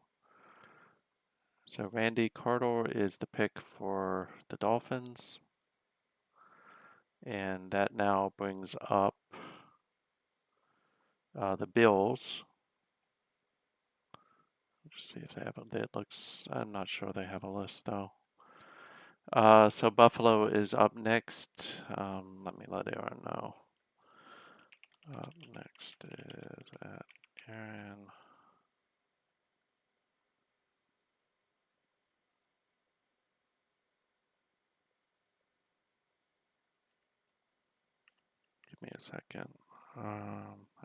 So Randy Cardle is the pick for the Dolphins. And that now brings up the Bills. Let's see if they have a. It looks. I'm not sure they have a list though. So Buffalo is up next. Let me let Aaron know. Up next is at Aaron. Give me a second.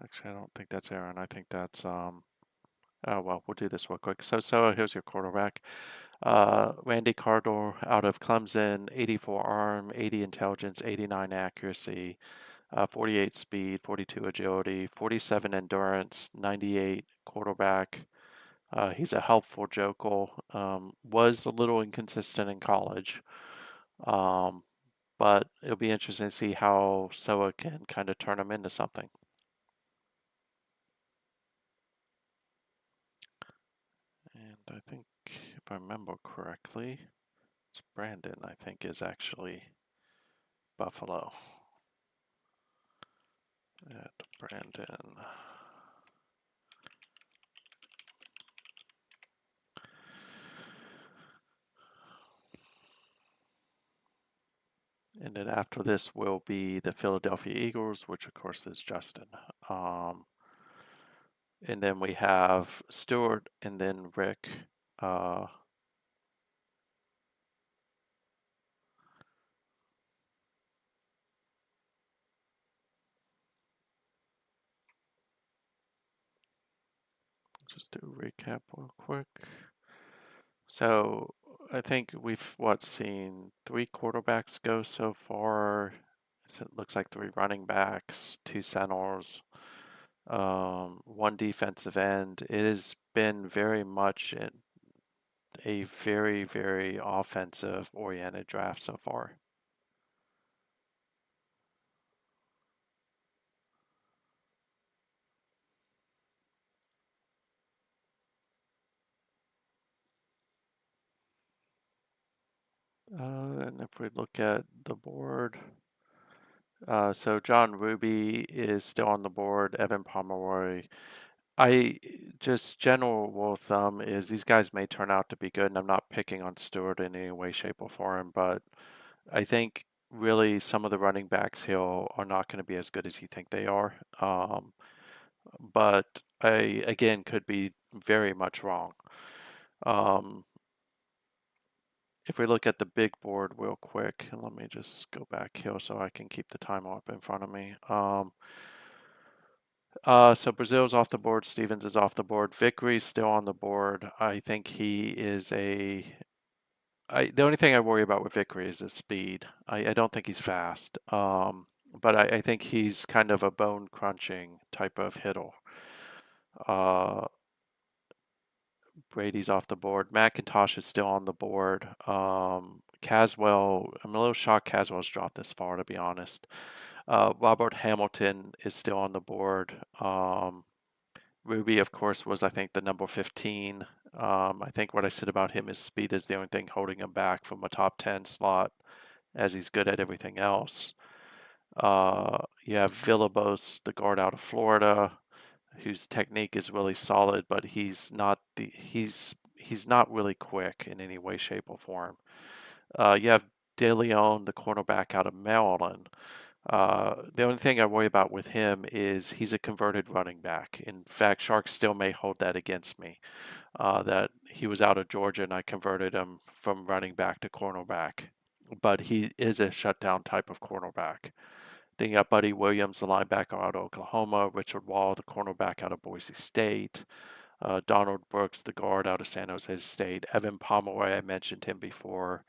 Actually, I don't think that's Aaron. I think that's Oh well, we'll do this real quick. So here's your quarterback. Randy Cardor out of Clemson, 84 arm, 80 intelligence, 89 accuracy, 48 speed, 42 agility, 47 endurance, 98 quarterback. He's a helpful joker. Was a little inconsistent in college, um, but it'll be interesting to see how Soa can kind of turn him into something. And I think, if I remember correctly, it's Brandon, I think, is actually Buffalo. At Brandon. And then after this will be the Philadelphia Eagles, which of course is Justin. And then we have Stuart and then Rick. Just do a recap real quick. So I think we've seen 3 quarterbacks go so far. So it looks like 3 running backs, 2 centers, 1 defensive end. It has been very much a very, very offensive oriented draft so far. And if we look at the board, so John Ruby is still on the board, Evan Pomeroy. I just general rule of thumb is these guys may turn out to be good, and I'm not picking on Stewart in any way, shape, or form, but I think really some of the running backs here are not going to be as good as you think they are. But I again could be very much wrong. Um, if we look at the big board real quick, and let me just go back here so I can keep the timer up in front of me. So Brazil's off the board, Stevens is off the board, Vickery's still on the board. I think he is the only thing I worry about with Vickery is his speed. I don't think he's fast, but I think he's kind of a bone crunching type of hitter. Uh, Brady's off the board. McIntosh is still on the board. Caswell, I'm a little shocked Caswell's dropped this far, to be honest. Robert Hamilton is still on the board. Ruby, of course, was, I think, the number 15. I think what I said about him is speed is the only thing holding him back from a top 10 slot, as he's good at everything else. You have Villalobos, the guard out of Florida, whose technique is really solid, but he's not really quick in any way, shape, or form. You have De Leon, the cornerback out of Maryland. The only thing I worry about with him is he's a converted running back. In fact, Sharks still may hold that against me. That he was out of Georgia and I converted him from running back to cornerback. But he is a shutdown type of cornerback. Then you got Buddy Williams, the linebacker out of Oklahoma, Richard Wall, the cornerback out of Boise State, Donald Brooks, the guard out of San Jose State, Evan Pomeroy, I mentioned him before,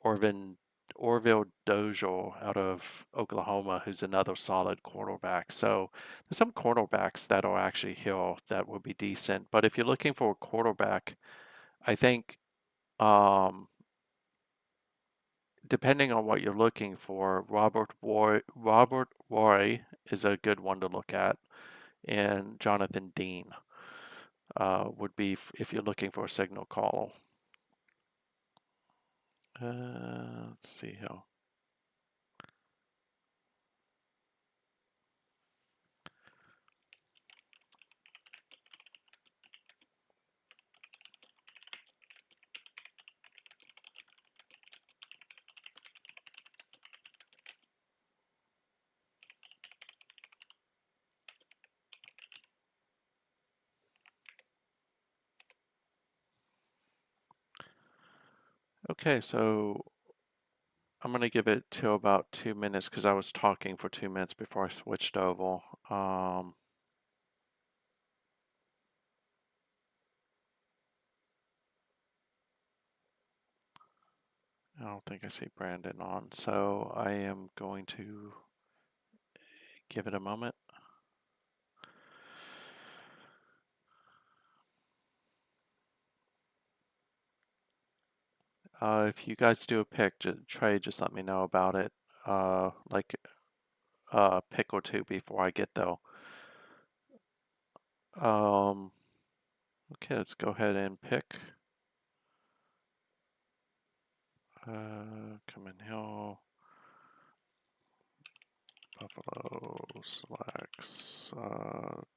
Orville Dozier out of Oklahoma, who's another solid cornerback. So there's some cornerbacks that are actually here that would be decent. But if you're looking for a quarterback, I think depending on what you're looking for, Robert Roy is a good one to look at, and Jonathan Dean would be if you're looking for a signal call. Let's see here. Okay, so I'm going to give it to about 2 minutes because I was talking for 2 minutes before I switched over. I don't think I see Brandon on, so I am going to give it a moment. If you guys do a pick, trade, just let me know about it. Like a pick or two before I get though. Okay, let's go ahead and pick. Come in here. Buffalo selects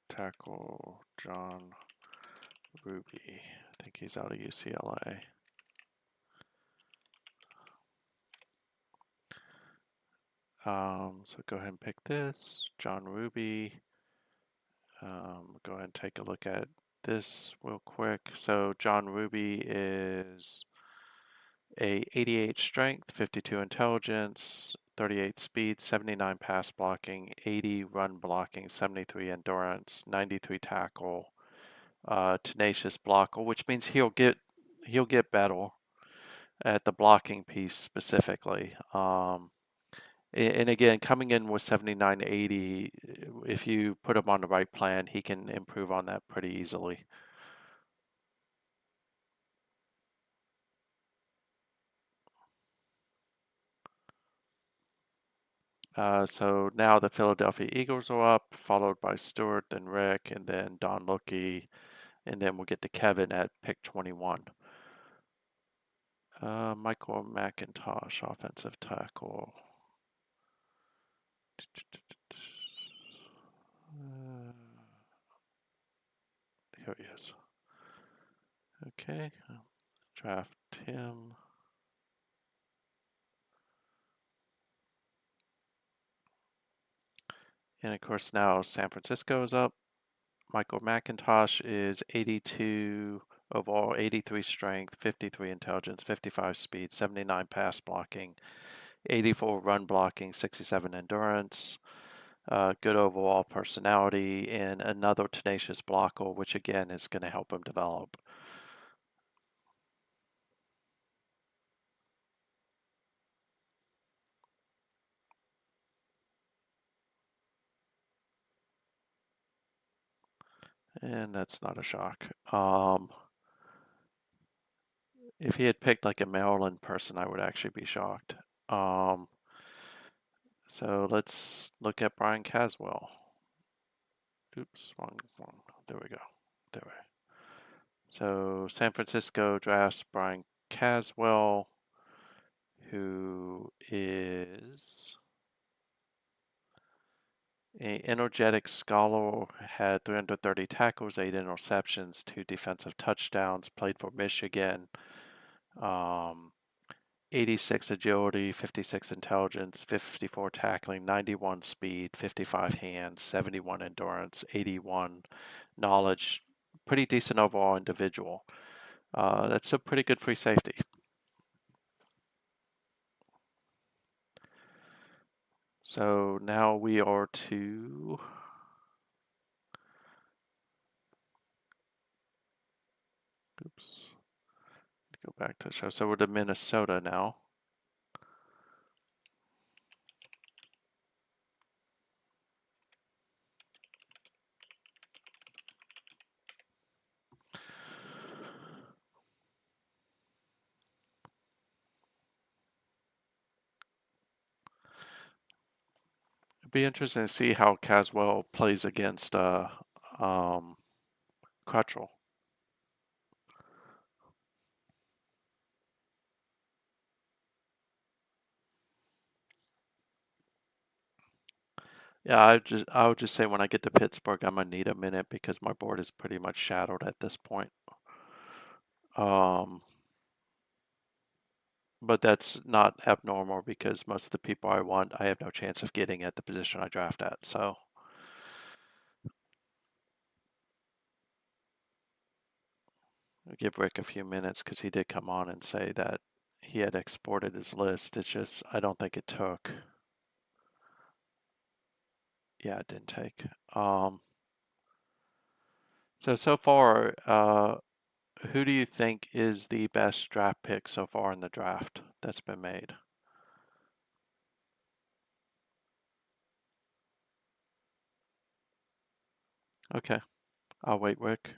tackle John Ruby. I think he's out of UCLA. So go ahead and pick this, John Ruby. Go ahead and take a look at this real quick. So John Ruby is a 88 strength, 52 intelligence, 38 speed, 79 pass blocking, 80 run blocking, 73 endurance, 93 tackle, tenacious blocker, which means he'll get better at the blocking piece specifically. And again, coming in with 79, 80, if you put him on the right plan, he can improve on that pretty easily. So now the Philadelphia Eagles are up, followed by Stewart, then Rick, and then Don Lucky, and then we'll get to Kevin at pick 21. Michael McIntosh, offensive tackle. Here he is. Okay, draft him. And of course now San Francisco is up. Michael McIntosh is 82 overall, 83 strength, 53 intelligence, 55 speed, 79 pass blocking, 84 run blocking, 67 endurance, good overall personality, and another tenacious blocker, which again is going to help him develop. And that's not a shock. If he had picked like a Maryland person, I would actually be shocked. So let's look at Brian Caswell. Oops, wrong one. There we go. There we go. So San Francisco drafts Brian Caswell, who is an energetic scholar, had 330 tackles, 8 interceptions, 2 defensive touchdowns, played for Michigan. 86 agility, 56 intelligence, 54 tackling, 91 speed, 55 hands, 71 endurance, 81 knowledge. Pretty decent overall individual. That's a pretty good free safety. So now we are to oops. Go back to the show. So we're to Minnesota now. It'd be interesting to see how Caswell plays against Crutcher. Yeah, I would just say when I get to Pittsburgh, I'm gonna need a minute because my board is pretty much shadowed at this point. Um, but that's not abnormal because most of the people I want, I have no chance of getting at the position I draft at. So I'll give Rick a few minutes because he did come on and say that he had exported his list. It's just I don't think it took. Yeah, it didn't take. So far, who do you think is the best draft pick so far in the draft that's been made? Okay, I'll wait, Rick.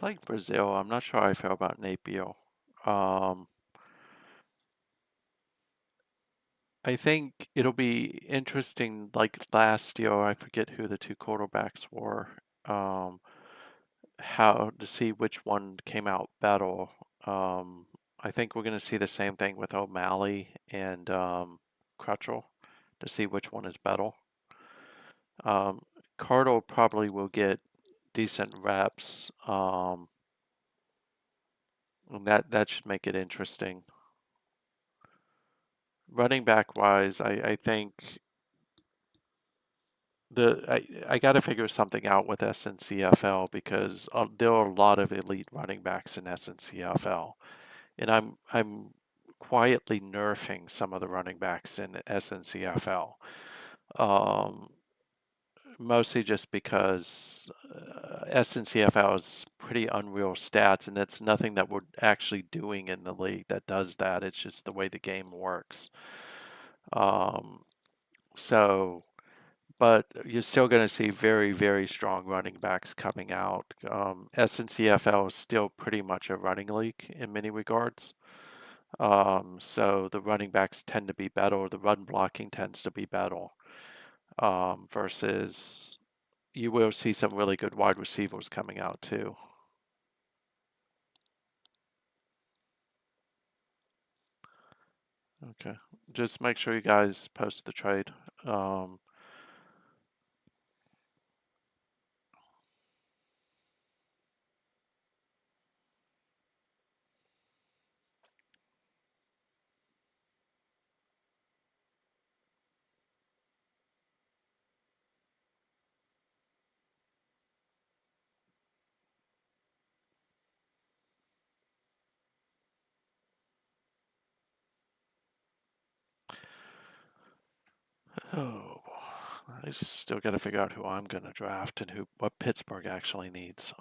I like Brazil. I'm not sure how I feel about Napier. Um, I think it'll be interesting. Like last year, I forget who the two quarterbacks were. Um, how to see which one came out better. I think we're going to see the same thing with O'Malley and Crutcher to see which one is better. Cardle probably will get decent reps, and that should make it interesting. Running back wise, I think I got to figure something out with SNCFL because there are a lot of elite running backs in SNCFL, and I'm quietly nerfing some of the running backs in SNCFL. Um, Mostly just because SNCFL is pretty unreal stats, and it's nothing that we're actually doing in the league that does that. It's just the way the game works. Um, so, but you're still going to see very, very strong running backs coming out. SNCFL is still pretty much a running league in many regards. So the running backs tend to be better, the run blocking tends to be better, versus you will see some really good wide receivers coming out too. Okay, just make sure you guys post the trade. Um, oh, I still got to figure out who I'm going to draft and what Pittsburgh actually needs.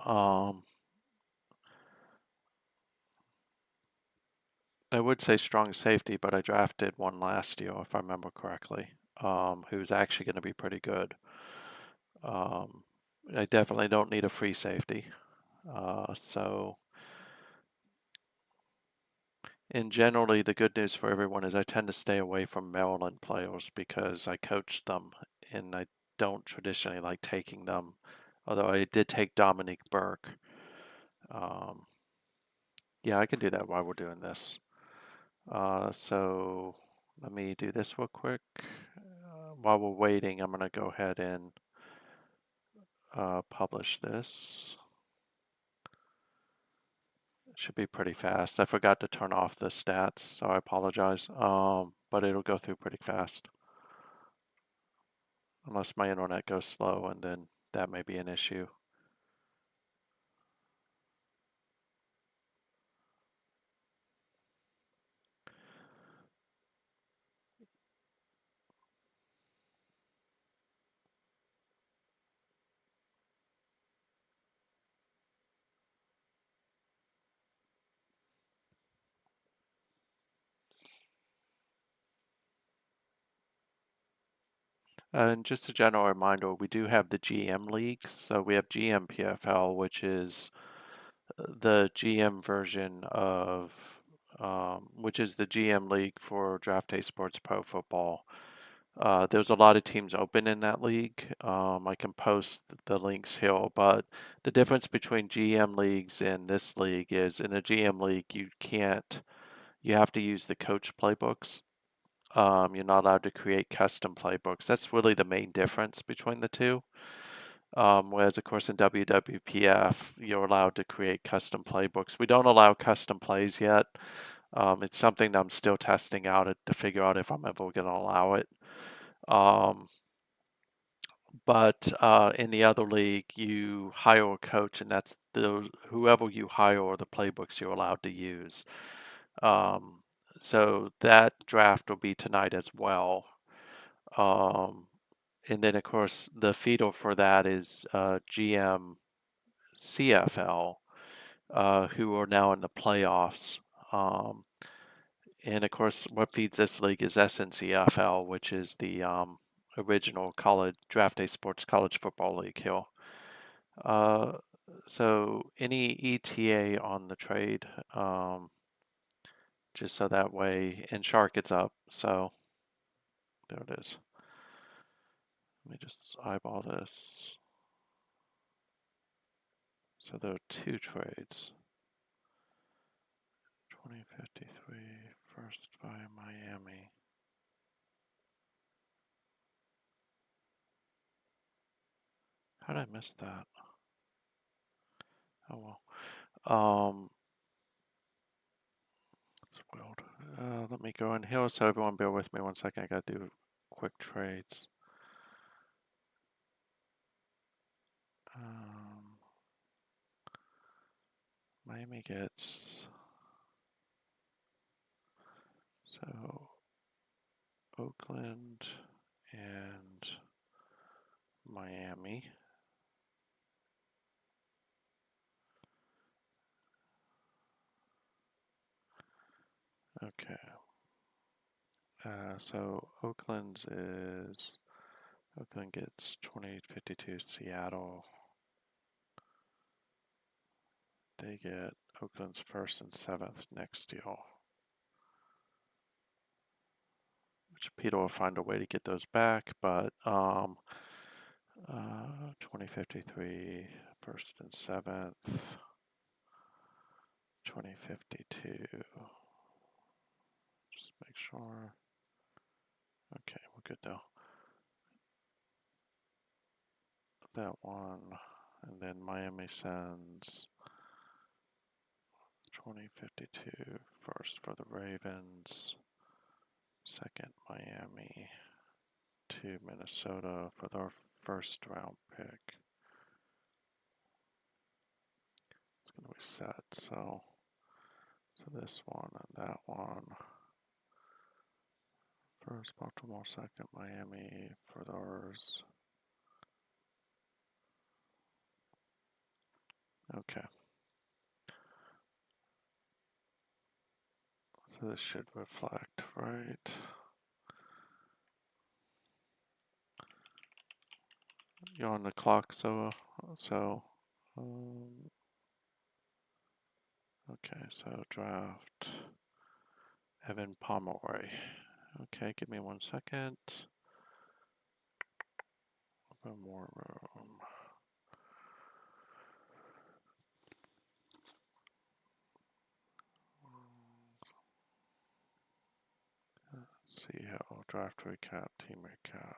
I would say strong safety, but I drafted one last year, if I remember correctly, who's actually going to be pretty good. Um, I definitely don't need a free safety. So, and generally, the good news for everyone is I tend to stay away from Maryland players because I coached them, and I don't traditionally like taking them. Although I did take Dominique Burke. Um, yeah, I can do that while we're doing this. So let me do this real quick. While we're waiting, I'm going to go ahead and publish this. It should be pretty fast. I forgot to turn off the stats, so I apologize. But it'll go through pretty fast. Unless my internet goes slow, and then that may be an issue. And just a general reminder, we do have the GM leagues. So we have GM which is the GM version of, which is the GM league for Draft Day Sports Pro Football. There's a lot of teams open in that league. I can post the links here, but the difference between GM leagues and this league is in a GM league, you have to use the coach playbooks. You're not allowed to create custom playbooks. That's really the main difference between the two. Whereas, of course, in WWPF, you're allowed to create custom playbooks. We don't allow custom plays yet. It's something that I'm still testing out to figure out if I'm ever going to allow it. Um, but in the other league, you hire a coach, and that's whoever you hire or the playbooks you're allowed to use. Um, so that draft will be tonight as well. Um, and then, of course, the feeder for that is GM CFL, who are now in the playoffs. Um, and of course, what feeds this league is SNCFL, which is the original college draft day sports college football league here. Uh, so any ETA on the trade, just so that way, and Shark gets up. So there it is. Let me just eyeball this. So there are two trades. 2053, first by Miami. How did I miss that? Oh well. That's wild. Let me go in here. So everyone bear with me 1 second. I gotta do quick trades. Miami gets, so Oakland and Miami. Okay. So Oakland gets 2852 Seattle. They get Oakland's first and seventh next deal. Which Peter will find a way to get those back, but 2053 first and seventh. 2052. Just make sure. Okay, we're good though. That one, and then Miami sends 2052 first for the Ravens, second Miami to Minnesota for their first round pick. It's going to be set, so this one and that one. First Baltimore, second Miami for theirs. Okay. So this should reflect, right? You're on the clock, so okay, so draft Evan Pomeroy. Okay, give me 1 second. Open more room. Let's see how draft recap, team recap.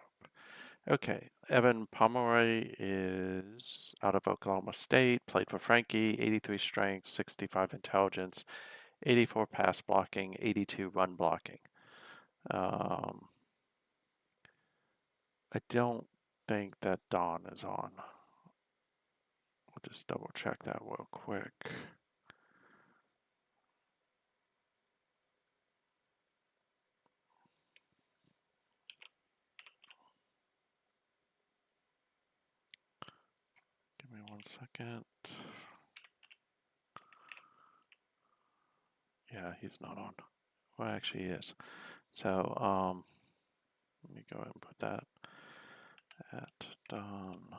Okay, Evan Pomeroy is out of Oklahoma State, played for Frankie, 83 strength, 65 intelligence, 84 pass blocking, 82 run blocking. I don't think that Don is on. I'll just double check that real quick. Give me 1 second. Yeah, he's not on. Well, actually, he is. So, let me go ahead and put that at Don.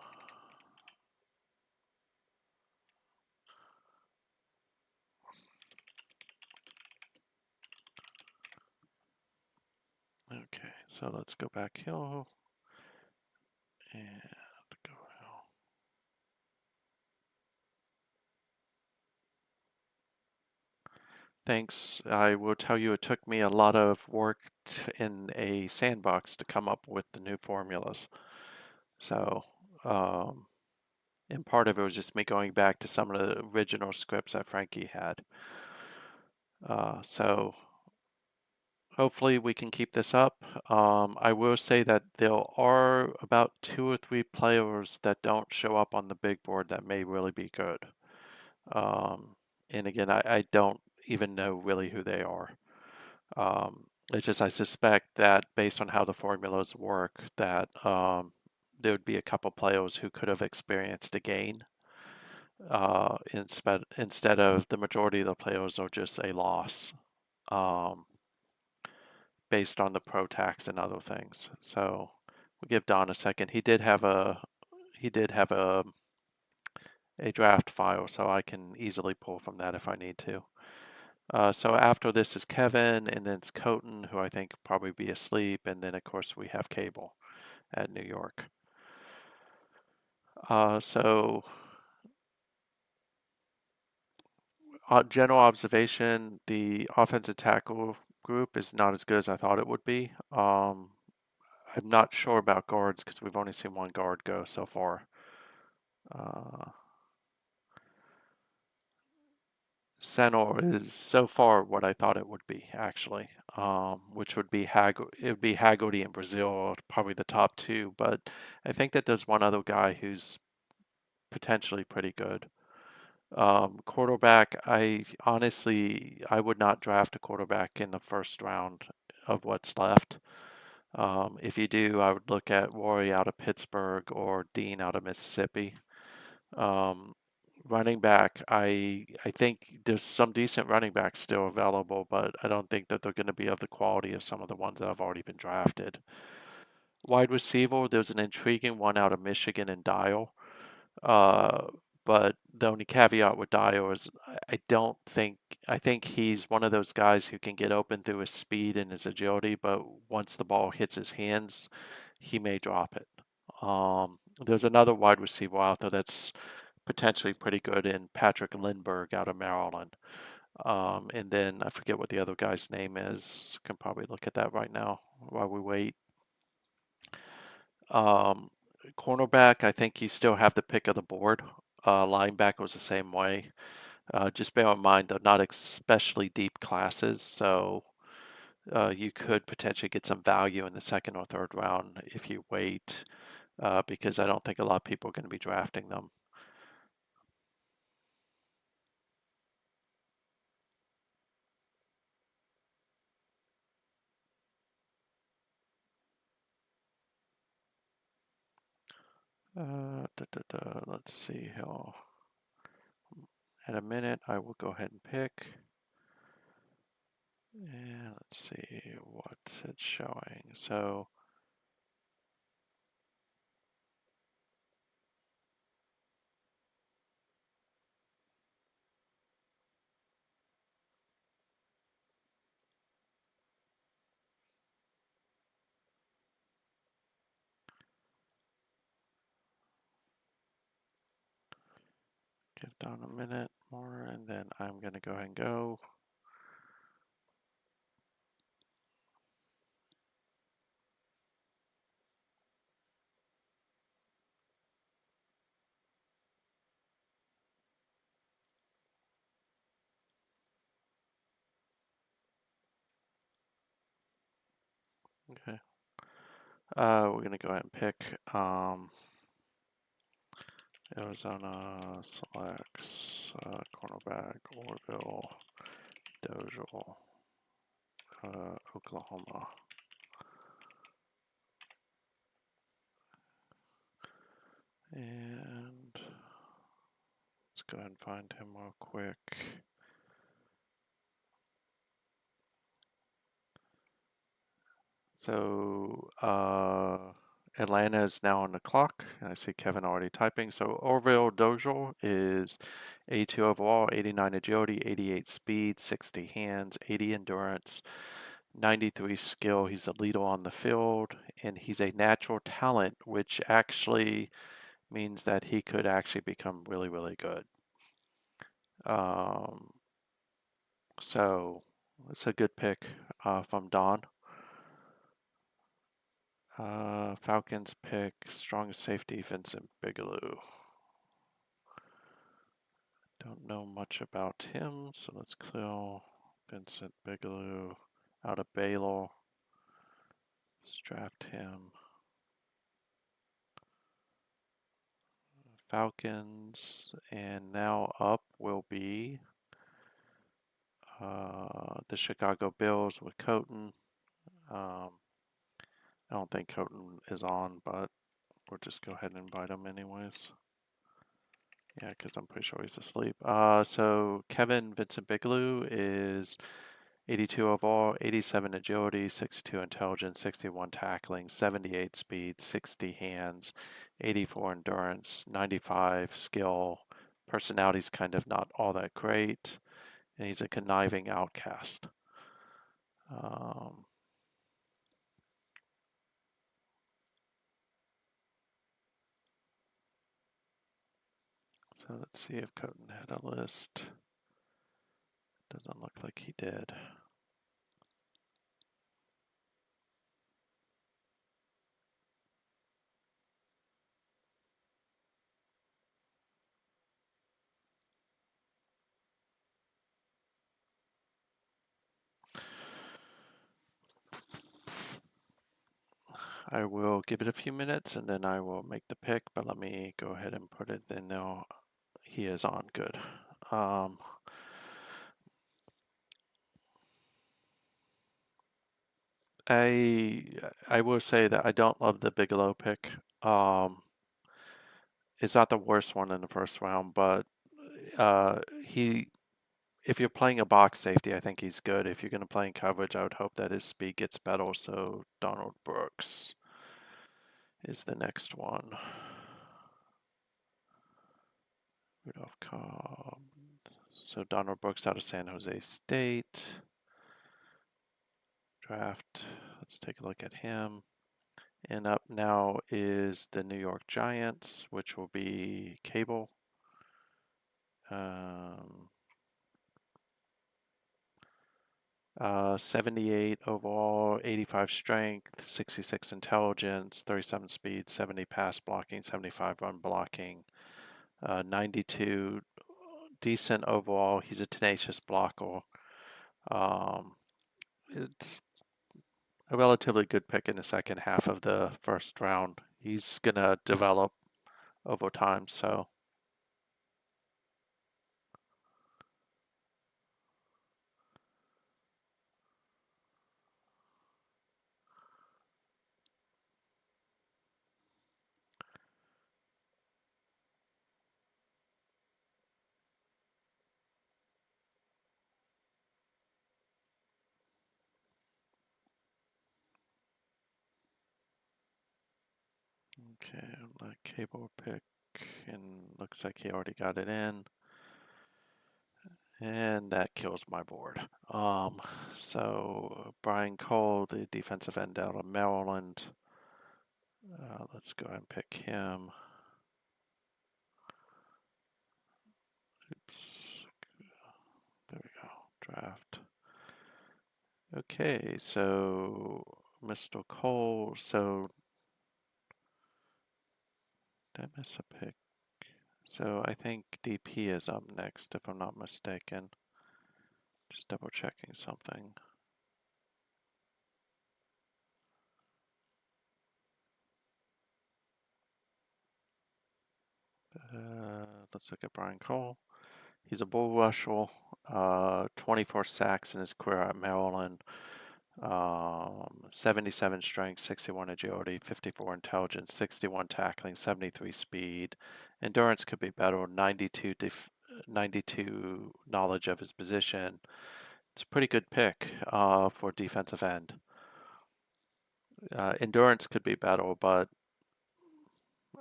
Okay, so let's go back here and go here. Thanks. I will tell you it took me a lot of work in a sandbox to come up with the new formulas. So, and part of it was just me going back to some of the original scripts that Frankie had. So hopefully we can keep this up. I will say that there are about 2 or 3 players that don't show up on the big board that may really be good. And again, I don't even know really who they are. It's just I suspect that based on how the formulas work, that there would be a couple players who could have experienced a gain instead of the majority of the players are just a loss based on the pro tax and other things. So we'll give Don a second. He did have a draft file, so I can easily pull from that if I need to. So after this is Kevin, and then it's Coton, who I think probably be asleep, and then of course we have Cable at New York. So general observation, the offensive tackle group is not as good as I thought it would be. I'm not sure about guards because we've only seen one guard go so far. Uh, Center is so far what I thought it would be, actually, which would be it would be Haggerty in Brazil, probably the top two. But I think that there's one other guy who's potentially pretty good. Quarterback, I honestly, I would not draft a quarterback in the first round of what's left. If you do, I would look at Rory out of Pittsburgh or Dean out of Mississippi. Um, Running back, I think there's some decent running backs still available, but I don't think that they're going to be of the quality of some of the ones that have already been drafted. Wide receiver, there's an intriguing one out of Michigan in Dial. Uh, but the only caveat with Dio is I don't think I think he's one of those guys who can get open through his speed and his agility, but once the ball hits his hands, he may drop it. There's another wide receiver out there that's potentially pretty good in Patrick Lindbergh out of Maryland. And then I forget what the other guy's name is. Can probably look at that right now while we wait. Um, Cornerback, I think you still have the pick of the board. Linebacker was the same way. Just bear in mind they're not especially deep classes, so you could potentially get some value in the second or third round if you wait, because I don't think a lot of people are going to be drafting them. Let's see how. In a minute, I will go ahead and pick. And let's see what it's showing. So give down a minute more, and then I'm going to go ahead and go. Okay. We're going to go ahead and pick Arizona selects cornerback Orville Dozier, Oklahoma. And let's go ahead and find him real quick. So Atlanta is now on the clock. I see Kevin already typing. So Orville Dozier is 82 overall, 89 agility, 88 speed, 60 hands, 80 endurance, 93 skill. He's a leader on the field, and he's a natural talent, which actually means that he could actually become really, really good. Um, so it's a good pick from Don. Falcons pick strongest safety Vincent Bigelow. Don't know much about him, so let's clear Vincent Bigelow out of Baylor. Let's draft him. Falcons, and now up will be the Chicago Bills with Coton. I don't think Coton is on, but we'll just go ahead and invite him anyways. Yeah, because I'm pretty sure he's asleep. So Kevin Vincent Bigelow is 82 overall, 87 agility, 62 intelligence, 61 tackling, 78 speed, 60 hands, 84 endurance, 95 skill. Personality's kind of not all that great, and he's a conniving outcast. So let's see if Coton had a list. Doesn't look like he did. I will give it a few minutes and then I will make the pick, but let me go ahead and put it in now. He is on. Good. I will say that I don't love the Bigelow pick. It's not the worst one in the first round, but he if you're playing a box safety, I think he's good. If you're going to play in coverage, I would hope that his speed gets better. So Donald Brooks is the next one. Rudolph Cobb. So Donald Brooks out of San Jose State. Draft. Let's take a look at him. And up now is the New York Giants, which will be Cable. 78 overall, 85 strength, 66 intelligence, 37 speed, 70 pass blocking, 75 run blocking, 92 decent overall. He's a tenacious blocker. It's a relatively good pick in the second half of the first round. He's going to develop over time, so. Okay, let Cable pick, and looks like he already got it in. And that kills my board. So Brian Cole, the defensive end out of Maryland. Let's go ahead and pick him. Oops. There we go. Draft. Okay, so Mr. Cole. So did I miss a pick? So I think DP is up next, if I'm not mistaken. Just double checking something. Let's look at Brian Cole. He's a bull rusher, 24 sacks in his career at Maryland, 77 strength, 61 agility, 54 intelligence, 61 tackling, 73 speed. Endurance could be better, 92 knowledge of his position. It's a pretty good pick for defensive end. Endurance could be better, but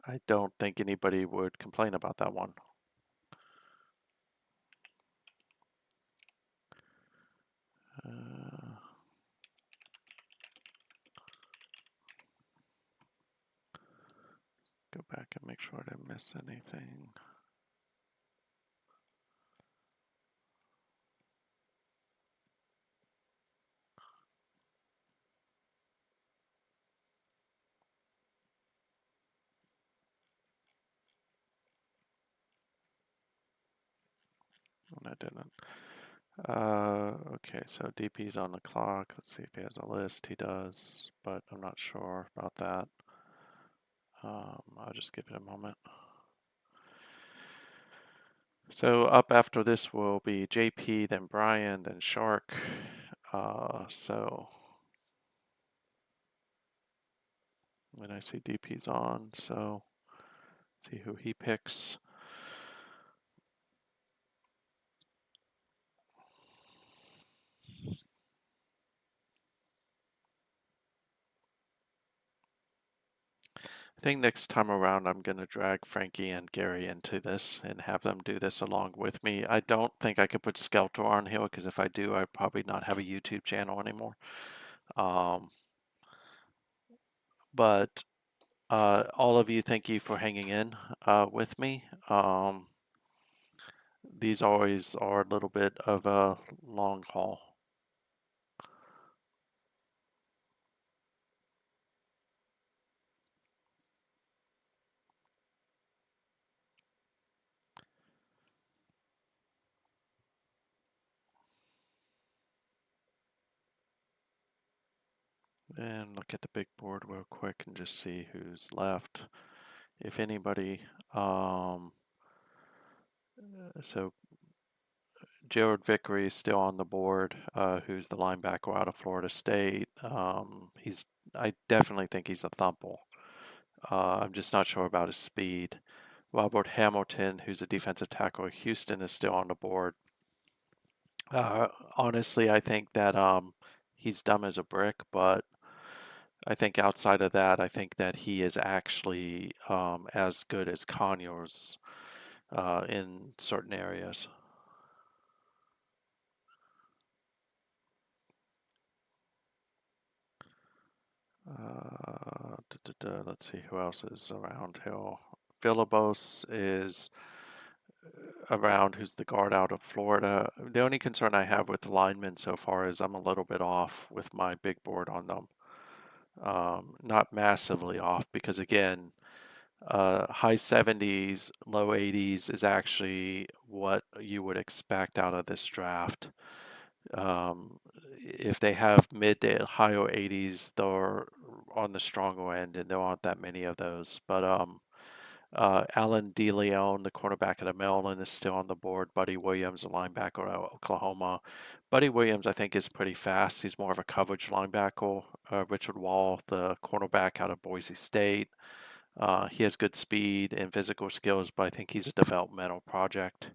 I don't think anybody would complain about that one. Go back and make sure I didn't miss anything. And I didn't. Okay, so DP's on the clock. Let's see if he has a list. He does, but I'm not sure about that. I'll just give it a moment. So up after this will be JP, then Brian, then Shark. So when I see DP's on, so see who he picks. I think next time around I'm going to drag Frankie and Gary into this and have them do this along with me. I don't think I could put Skelter on here because if I do, I'd probably not have a YouTube channel anymore. But all of you, thank you for hanging in with me. These always are a little bit of a long haul. And look at the big board real quick and just see who's left, if anybody. So Jared Vickery is still on the board, who's the linebacker out of Florida State. I definitely think he's a thumple. I'm just not sure about his speed. Robert Hamilton, who's a defensive tackle at Houston, is still on the board. Uh, Honestly, I think that he's dumb as a brick, but I think outside of that, I think that he is actually as good as Conyers in certain areas. Let's see who else is around here. Philibos is around, who's the guard out of Florida. The only concern I have with the linemen so far is I'm a little bit off with my big board on them. Not massively off because, again, high 70s, low 80s is actually what you would expect out of this draft. If they have mid to higher 80s, they're on the stronger end, and there aren't that many of those. But Alan DeLeon, the cornerback out of Maryland, is still on the board. Buddy Williams, a linebacker out of Oklahoma. Buddy Williams, I think, is pretty fast. He's more of a coverage linebacker. Richard Wall, the cornerback out of Boise State. He has good speed and physical skills, but I think he's a developmental project.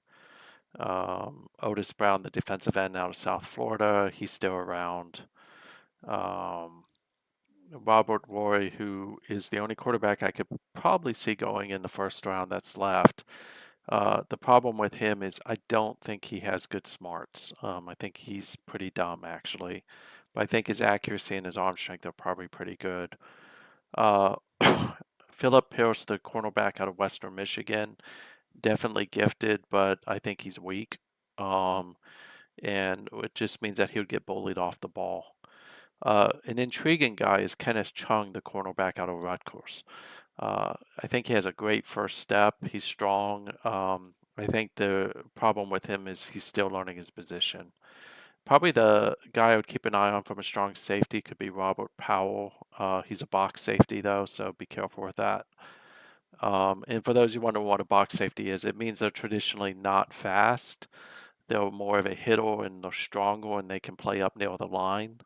Otis Brown, the defensive end out of South Florida, he's still around. Um, Robert Roy, who is the only quarterback I could probably see going in the first round that's left. The problem with him is I don't think he has good smarts. I think he's pretty dumb, actually. But I think his accuracy and his arm strength are probably pretty good. Uh, Philip Pierce, the cornerback out of Western Michigan, definitely gifted, but I think he's weak. Um, and it just means that he would get bullied off the ball. An intriguing guy is Kenneth Chung, the cornerback out of Rutgers. I think he has a great first step. He's strong. I think the problem with him is he's still learning his position. Probably the guy I would keep an eye on from a strong safety could be Robert Powell. He's a box safety, though, so be careful with that. And for those who wonder what a box safety is, it means they're traditionally not fast. They're more of a hitter and they're stronger and they can play up near the line.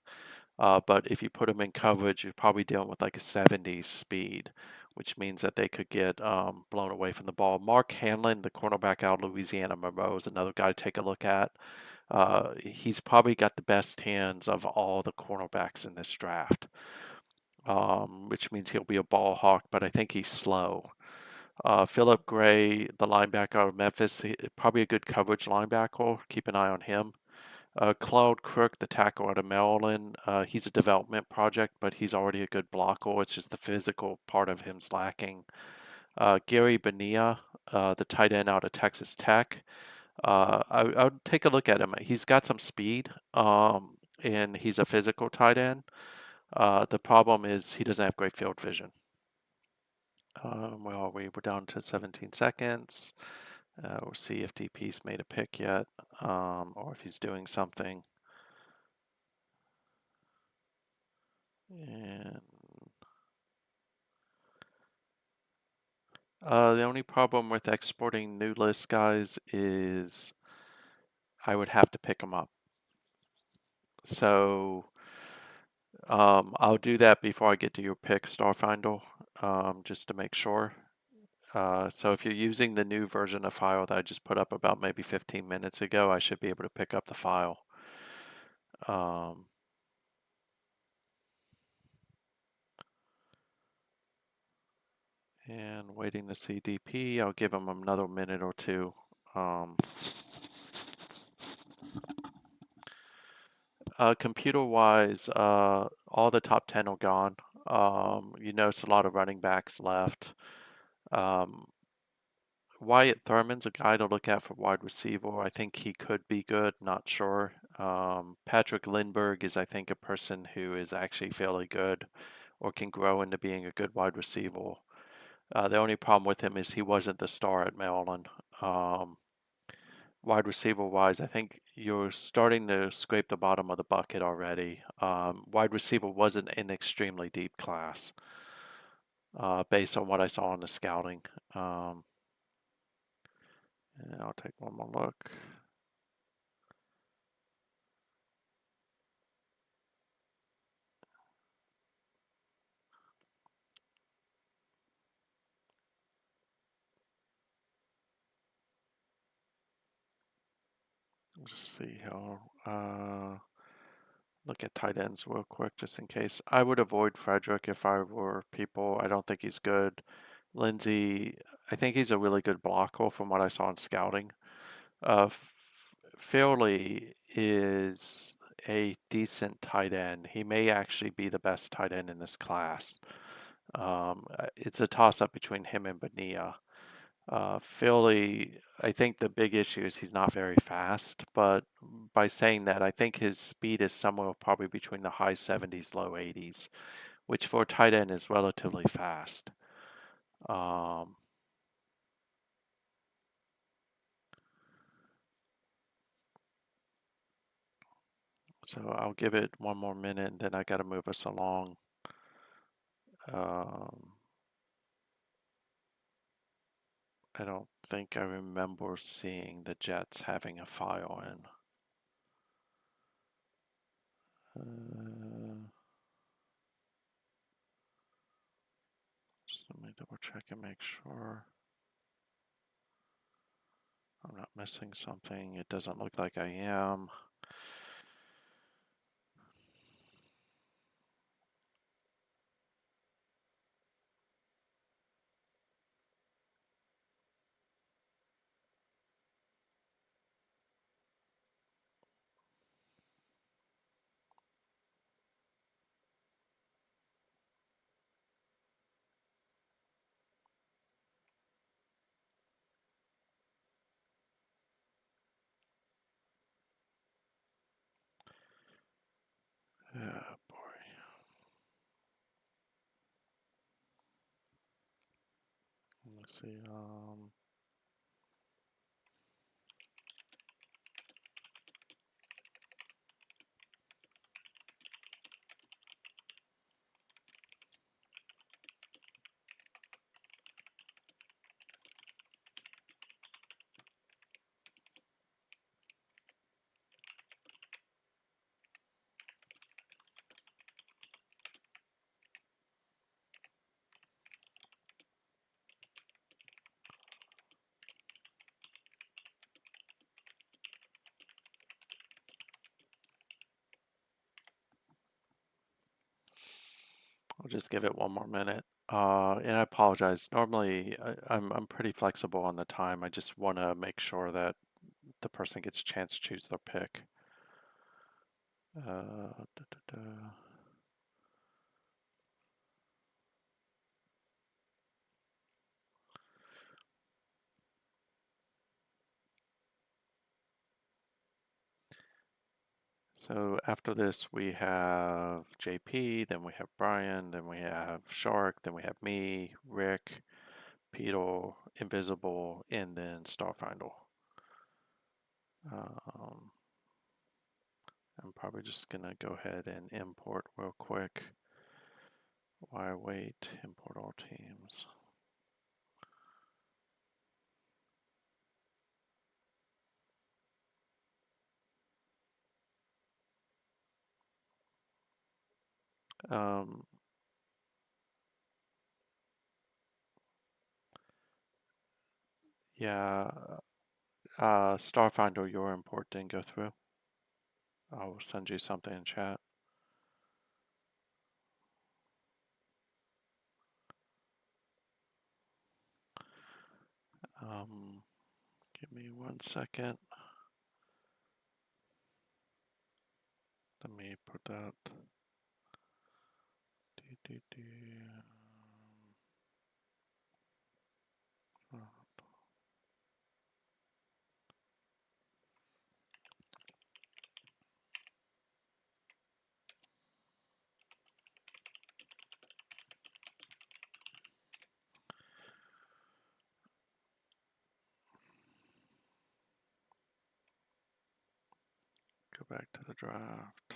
But if you put them in coverage, you're probably dealing with like a 70s speed, which means that they could get blown away from the ball. Mark Hanlon, the cornerback out of Louisiana Monroe, is another guy to take a look at. He's probably got the best hands of all the cornerbacks in this draft, which means he'll be a ball hawk, but I think he's slow. Philip Gray, the linebacker out of Memphis, probably a good coverage linebacker. Keep an eye on him. Claude Crook, the tackle out of Maryland, he's a development project, but he's already a good blocker. It's just the physical part of him's lacking. Gary Bonilla, the tight end out of Texas Tech, I would take a look at him. He's got some speed, and he's a physical tight end. The problem is he doesn't have great field vision. Where are we? We're down to 17 seconds. We'll see if DP's made a pick yet, or if he's doing something. And the only problem with exporting new list, guys, is I would have to pick them up. So I'll do that before I get to your pick, Starfinder, just to make sure. So if you're using the new version of file that I just put up about maybe 15 minutes ago, I should be able to pick up the file. And waiting to see DP, I'll give him another minute or two. Computer-wise, all the top 10 are gone. You notice a lot of running backs left. Wyatt Thurman's a guy to look at for wide receiver. I think he could be good, not sure. Patrick Lindbergh is, I think, a person who is actually fairly good or can grow into being a good wide receiver. The only problem with him is he wasn't the star at Maryland. wide receiver wise, I think you're starting to scrape the bottom of the bucket already. Wide receiver wasn't an extremely deep class based on what I saw in the scouting. And I'll take one more look. We'll just see how. Look at tight ends real quick just in case. I would avoid Frederick if I were people. I don't think he's good. Lindsey, I think he's a really good blocker from what I saw in scouting. Fairley is a decent tight end. He may actually be the best tight end in this class. It's a toss-up between him and Bonilla. Philly, I think the big issue is he's not very fast, but by saying that, I think his speed is somewhere probably between the high 70s, low 80s, which for a tight end is relatively fast. So I'll give it one more minute and then I got to move us along. I don't think I remember seeing the Jets having a file in. Just let me double check and make sure I'm not missing something. It doesn't look like I am. Oh boy. Let's see. I'll just give it one more minute. And I apologize. Normally, I'm pretty flexible on the time. I just want to make sure that the person gets a chance to choose their pick. Da, da, da. So after this, we have JP, then we have Brian, then we have Shark, then we have me, Rick, Peter, Invisible, and then Starfinder. I'm probably just gonna go ahead and import real quick. While I wait, import all teams. Yeah, Starfinder, your import didn't go through. I'll send you something in chat. Give me 1 second. Let me put that. go back to the draft.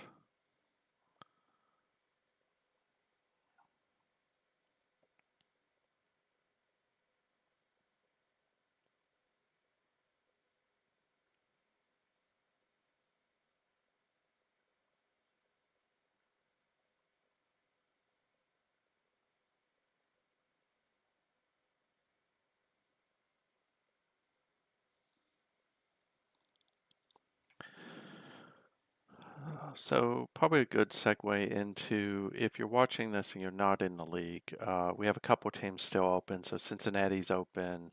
So probably a good segue into if you're watching this and you're not in the league, we have a couple teams still open. So Cincinnati's open,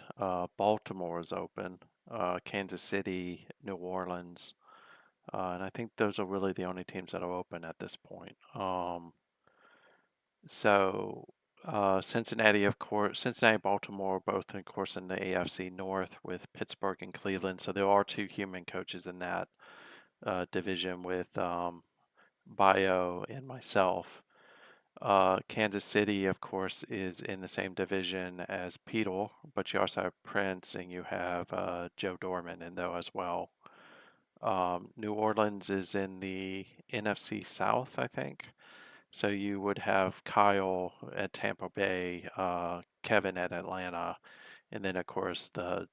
Baltimore is open, Kansas City, New Orleans, and I think those are really the only teams that are open at this point. So Cincinnati, of course, Cincinnati, Baltimore, both of course in the AFC North with Pittsburgh and Cleveland. So there are two human coaches in that division with Bio and myself. Kansas City, of course, is in the same division as Petal, but you also have Prince and you have Joe Dorman in there as well. New Orleans is in the NFC South, I think. So you would have Kyle at Tampa Bay, Kevin at Atlanta, and then, of course, the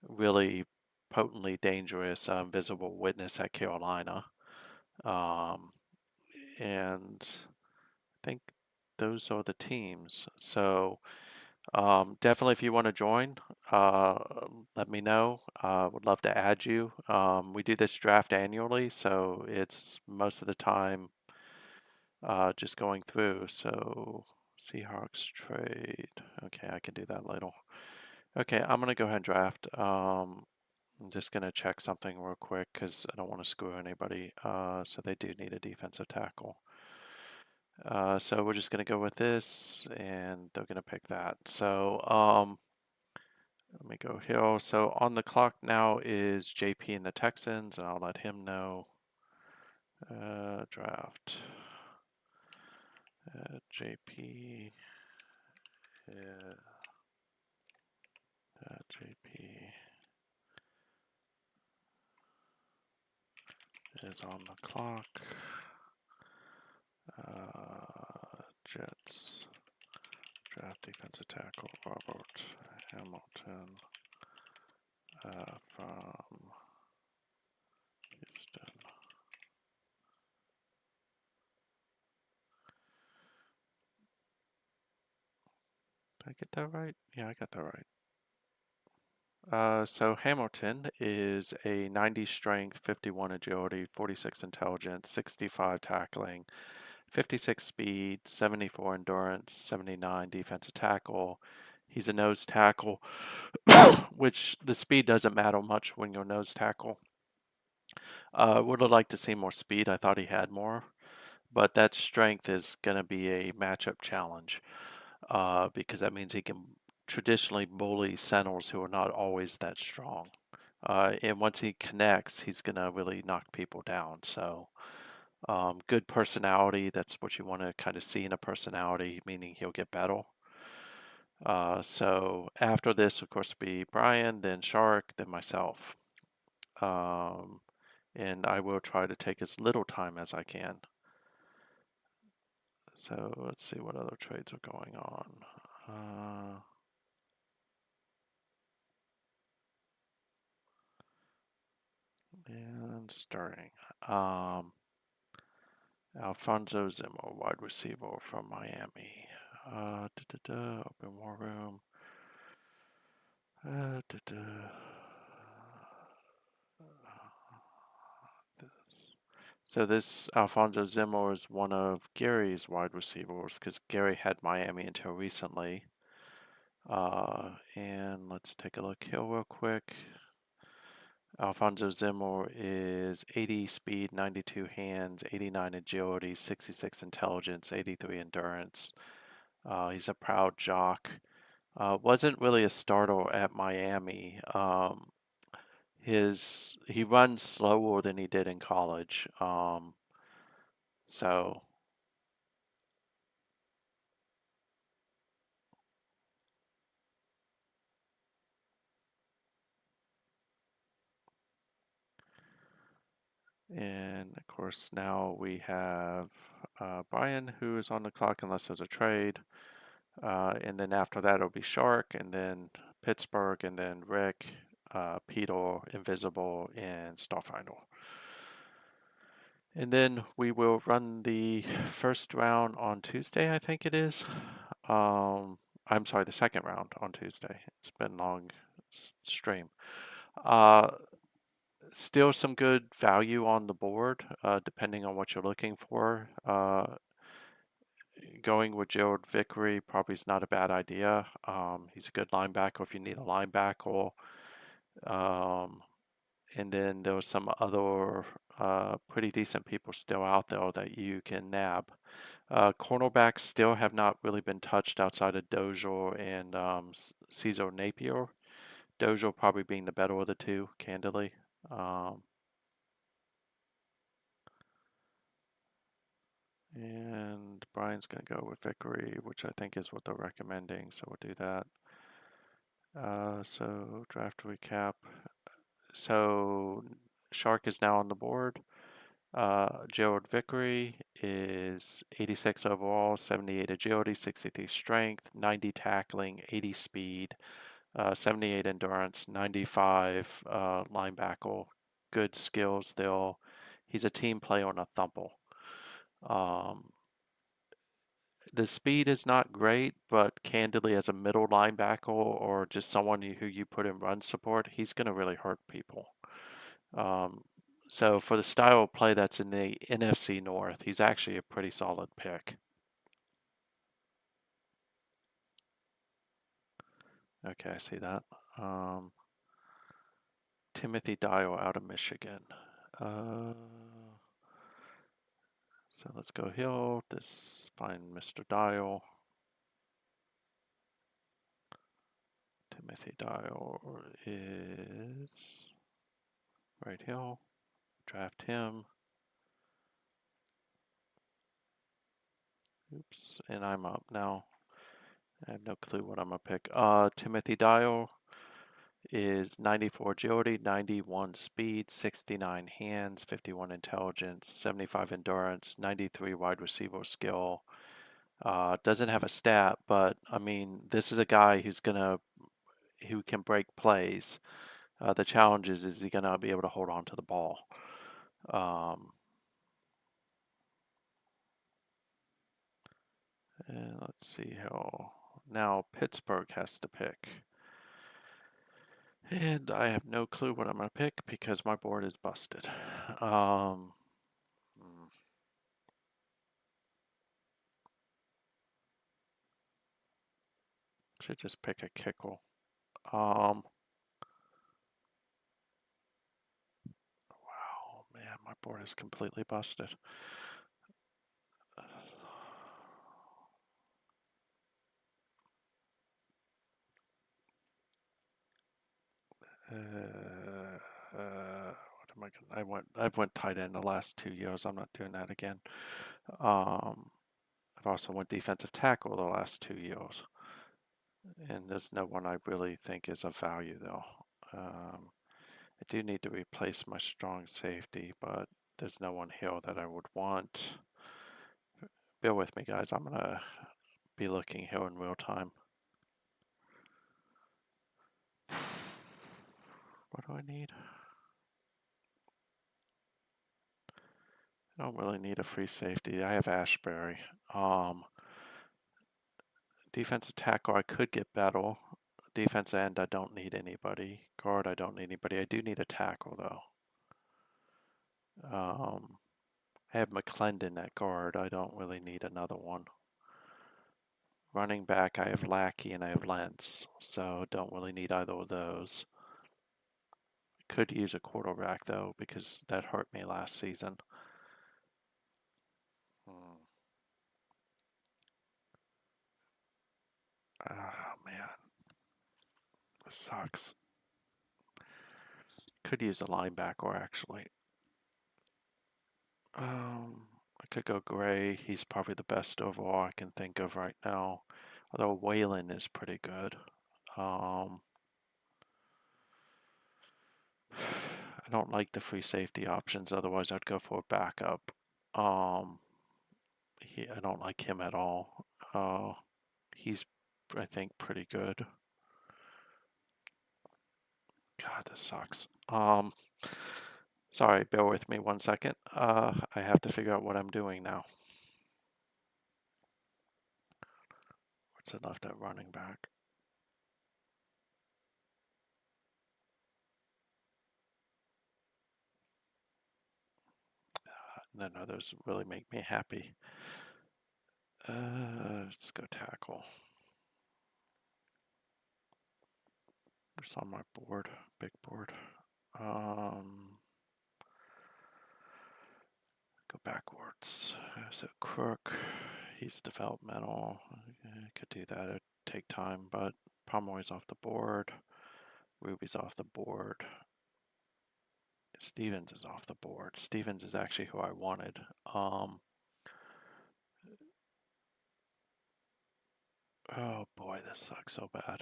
really potently dangerous Invisible Witness at Carolina. Um, and I think those are the teams. So definitely, if you want to join, uh, let me know. Would love to add you. We do this draft annually, so it's most of the time just going through. So Seahawks trade. Okay, I can do that later. Okay, I'm gonna go ahead and draft. I'm just gonna check something real quick because I don't want to screw anybody. So they do need a defensive tackle. So we're just going to go with this, and they're going to pick that. So let me go here. So on the clock now is JP and the Texans, and I'll let him know. Draft. JP. JP is on the clock. Jets. Draft defensive tackle Robert Hamilton from Houston. Did I get that right? Yeah, I got that right. So Hamilton is a 90 strength, 51 agility, 46 intelligence, 65 tackling, 56 speed, 74 endurance, 79 defensive tackle. He's a nose tackle, which the speed doesn't matter much when you're nose tackle. Would have liked to see more speed. I thought he had more, but that strength is going to be a matchup challenge because that means he can traditionally bully centers who are not always that strong. And once he connects, he's going to really knock people down. So, good personality. That's what you want to kind of see in a personality, meaning he'll get better. So, after this, of course, be Brian, then Shark, then myself. Um, and I will try to take as little time as I can. So, let's see what other trades are going on. And starting. Alfonso Zimmer, wide receiver from Miami. Open war room. So this Alfonso Zimmer is one of Gary's wide receivers because Gary had Miami until recently. And let's take a look here real quick. Alfonso Zimmer is 80 speed, 92 hands, 89 agility, 66 intelligence, 83 endurance. He's a proud jock. Wasn't really a starter at Miami. He runs slower than he did in college. So And of course, now we have Brian, who is on the clock unless there's a trade. And then after that, it'll be Shark, and then Pittsburgh, and then Rick, Peter, Invisible, and Starfinder. And then we will run the first round on Tuesday, I think it is. I'm sorry, the second round on Tuesday. It's been a long stream. Uh, Still some good value on the board, depending on what you're looking for. Going with Gerald Vickery probably is not a bad idea. He's a good linebacker if you need a linebacker. Um, and then there was some other pretty decent people still out there that you can nab. Cornerbacks still have not really been touched outside of Dozier and Cesar Napier. Dozier probably being the better of the two, candidly. Um, and Brian's going to go with Vickery, which I think is what they're recommending, so we'll do that. So draft recap. So Shark is now on the board. Gerald Vickery is 86 overall, 78 agility, 63 strength, 90 tackling, 80 speed, 78 endurance, 95 linebacker. Good skills still. He's a team player on a thumble. Um, the speed is not great, but candidly, as a middle linebacker or just someone who you put in run support, he's going to really hurt people. Um, so for the style of play that's in the NFC North, he's actually a pretty solid pick. Okay, I see that. Timothy Dial out of Michigan. Uh, so let's go here. Find Mr. Dial. Timothy Dial is right here. Draft him. Oops, and I'm up now. I have no clue what I'm gonna pick. Timothy Dial is 94 agility, 91 speed, 69 hands, 51 intelligence, 75 endurance, 93 wide receiver skill. Doesn't have a stat, but I mean, this is a guy who can break plays. The challenge is he gonna be able to hold on to the ball? Um, and let's see how now Pittsburgh has to pick. And I have no clue what I'm going to pick because my board is busted. Um, should just pick a kickle. Wow, man, my board is completely busted. What am I gonna? I've went tight end the last 2 years. I'm not doing that again. Um, I've also went defensive tackle the last 2 years, and there's no one I really think is of value though. I do need to replace my strong safety, but there's no one here that I would want. Bear with me, guys. I'm gonna be looking here in real time. What do I need? I don't really need a free safety. I have Ashbury. Defensive tackle, I could get better. Defense end, I don't need anybody. Guard, I don't need anybody. I do need a tackle, though. I have McClendon at guard. I don't really need another one. Running back, I have Lackey and I have Lentz, so don't really need either of those. Could use a quarterback, though, because that hurt me last season. Oh, man. This sucks. Could use a linebacker, actually. I could go Gray. He's probably the best overall I can think of right now. Although Whalen is pretty good. I I don't like the free safety options, otherwise I'd go for a backup. I don't like him at all. He's, I think, pretty good. God, this sucks. Sorry, bear with me 1 second. I have to figure out what I'm doing now. What's it left at running back? None of those really make me happy. Let's go tackle. It's on my board, big board. Go backwards. So Crook, he's developmental. I could do that. It'd take time, but Pomeroy's off the board. Ruby's off the board. Stevens is off the board. Stevens is actually who I wanted. Oh boy, this sucks so bad.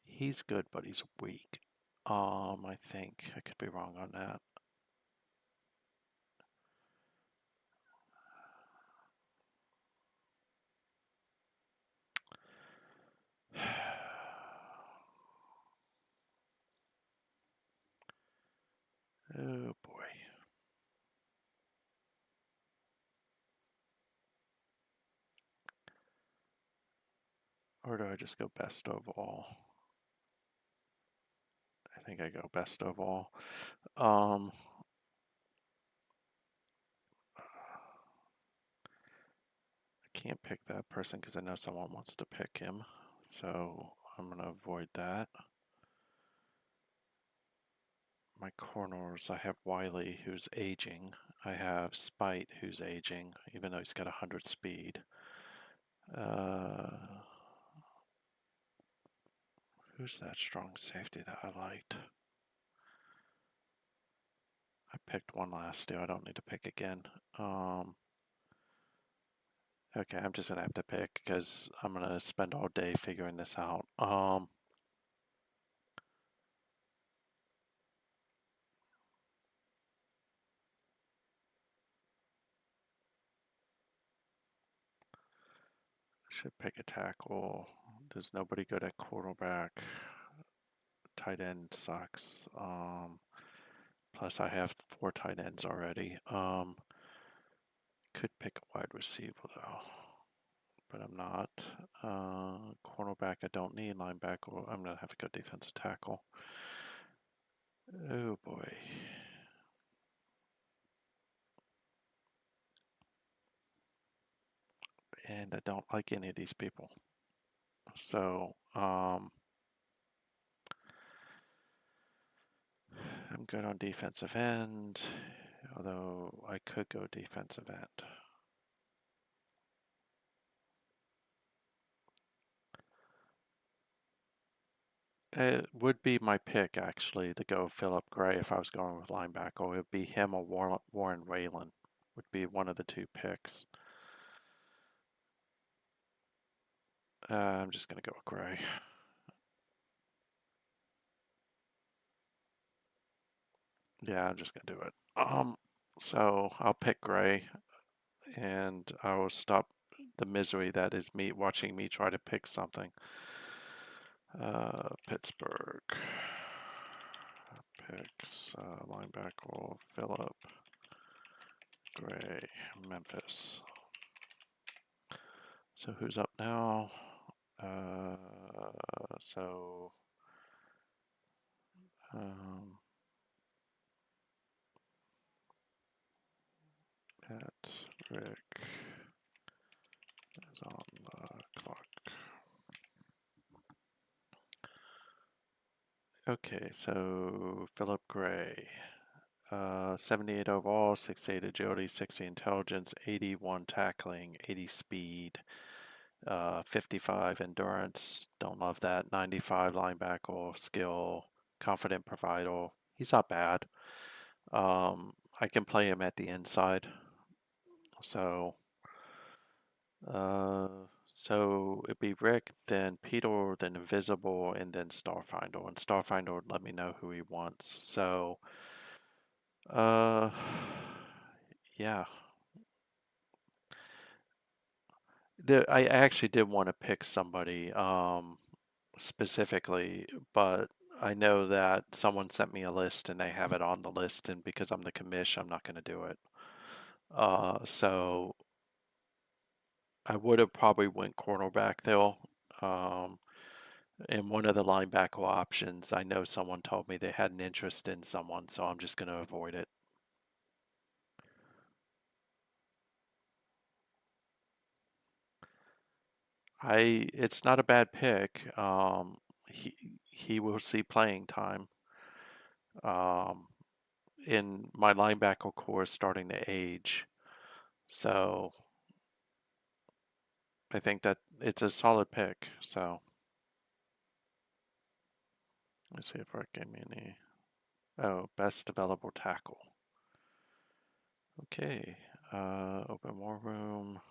He's good, but he's weak. I think I could be wrong on that. Oh boy. Or do I just go best overall? I think I go best overall. I can't pick that person because I know someone wants to pick him. So I'm going to avoid that. My corners, I have Wiley, who's aging. I have Spite, who's aging, even though he's got 100 speed. Who's that strong safety that I liked? I picked one last year. I don't need to pick again. Okay, I'm just going to have to pick because I'm going to spend all day figuring this out. Should pick a tackle. There's nobody good at quarterback. Tight end sucks. Plus I have 4 tight ends already. Could pick a wide receiver though, but I'm not. Cornerback I don't need. Linebacker I'm gonna have to go defensive tackle. Oh boy. And I don't like any of these people. So I'm good on defensive end, although I could go defensive end. It would be my pick actually to go Philip Gray if I was going with linebacker. It would be him or Warren Whalen would be one of the 2 picks. I'm just gonna go with Gray. Yeah, I'm just gonna do it. So I'll pick Gray, and I will stop the misery that is me watching me try to pick something. Pittsburgh picks linebacker Philip Gray, Memphis. So who's up now? So Patrick is on the clock. Okay, so Philip Gray, 78 overall, 68 agility, 60 intelligence, 81 tackling, 80 speed, 55 endurance. Don't love that. 95 linebacker skill, confident provider. He's not bad. I can play him at the inside. So So it'd be Rick, then Peter, then Invisible, and then Starfinder. And Starfinder would let me know who he wants. So, uh, yeah. I actually did want to pick somebody specifically, but I know that someone sent me a list and they have it on the list, and because I'm the commish, I'm not going to do it. So I would have probably went cornerback though. Um, and one of the linebacker options, I know someone told me they had an interest in someone, so I'm just going to avoid it. It's not a bad pick. He will see playing time. Um, in my linebacker core is starting to age, so I think that it's a solid pick. So let's see if Rick gave me any. Oh, best available tackle. Okay. Open war room.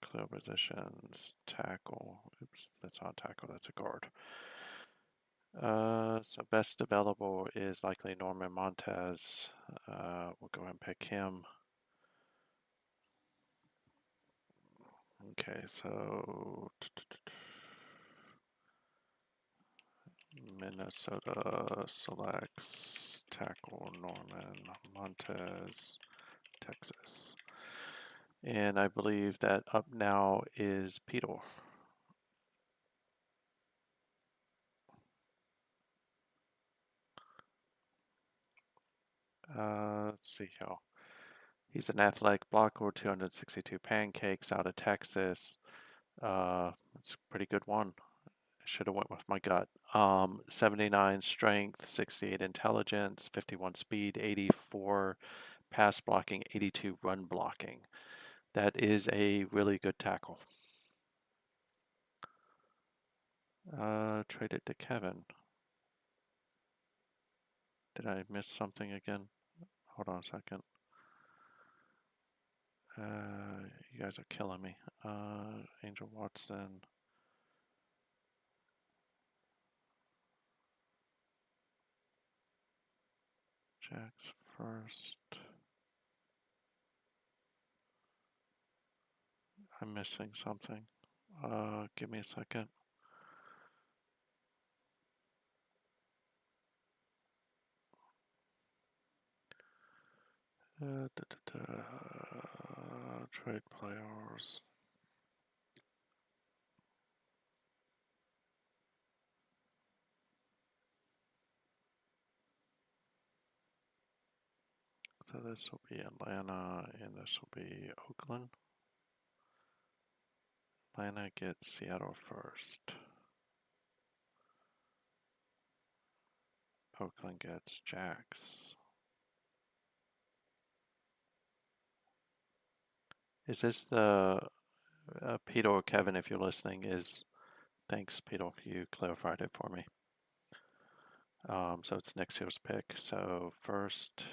Clear positions. Tackle. Oops, that's not tackle. That's a guard. So best available is likely Norman Montez. We'll go ahead and pick him. Okay, so Minnesota selects tackle Norman Montez, Texas. And I believe that up now is Peter. Let's see here. He's an athletic blocker, 262 pancakes out of Texas. It's a pretty good one. I should have went with my gut. 79 strength, 68 intelligence, 51 speed, 84 pass blocking, 82 run blocking. That is a really good tackle. Trade it to Kevin. Did I miss something again? Hold on a second. You guys are killing me. Angel Watson. Jack's first. I'm missing something. Give me a second. Trade players. So this will be Atlanta and this will be Oakland. Atlanta gets Seattle first. Oakland gets Jacks. Is this the Peter or Kevin, if you're listening, is thanks, Peter, you clarified it for me. So it's next year's pick. So first,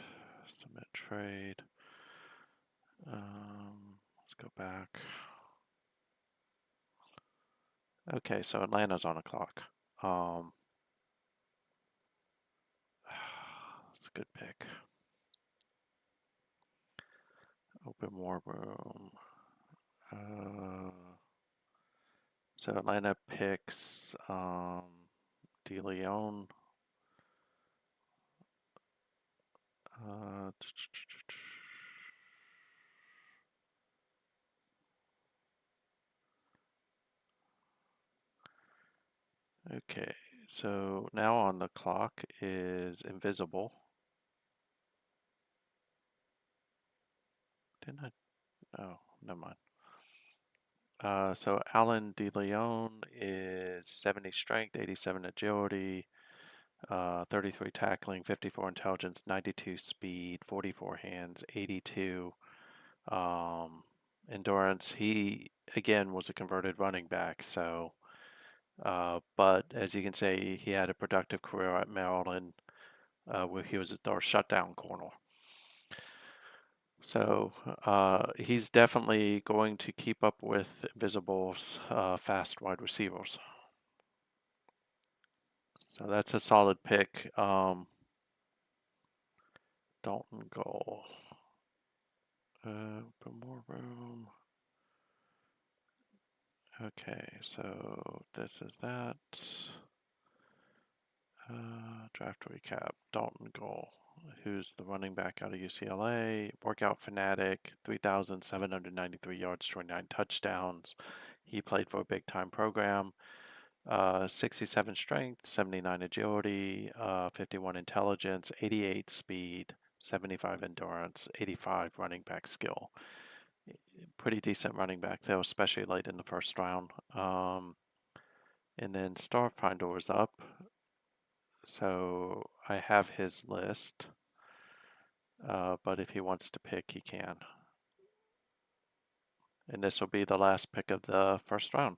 submit trade. Let's go back. Okay, so Atlanta's on the clock. It's a good pick. Open war room. So Atlanta picks DeLeon. Okay, so now on the clock is Invisible. Didn't I? Oh, never mind. So Alan DeLeon is 70 strength, 87 agility, 33 tackling, 54 intelligence, 92 speed, 44 hands, 82 endurance. He, again, was a converted running back, so, but as you can see, he had a productive career at Maryland where he was our shutdown corner. So he's definitely going to keep up with Invisible's fast wide receivers. So that's a solid pick. Dalton goal. Put more room. Okay, so this is that. Draft recap. Dalton goal. Who's the running back out of UCLA? Workout fanatic. 3,793 yards, 29 touchdowns. He played for a big time program. 67 strength, 79 agility, 51 intelligence, 88 speed, 75 endurance, 85 running back skill. Pretty decent running back though, especially late in the first round. And then Starfinder was up, so I have his list. But if he wants to pick, he can. And this will be the last pick of the first round.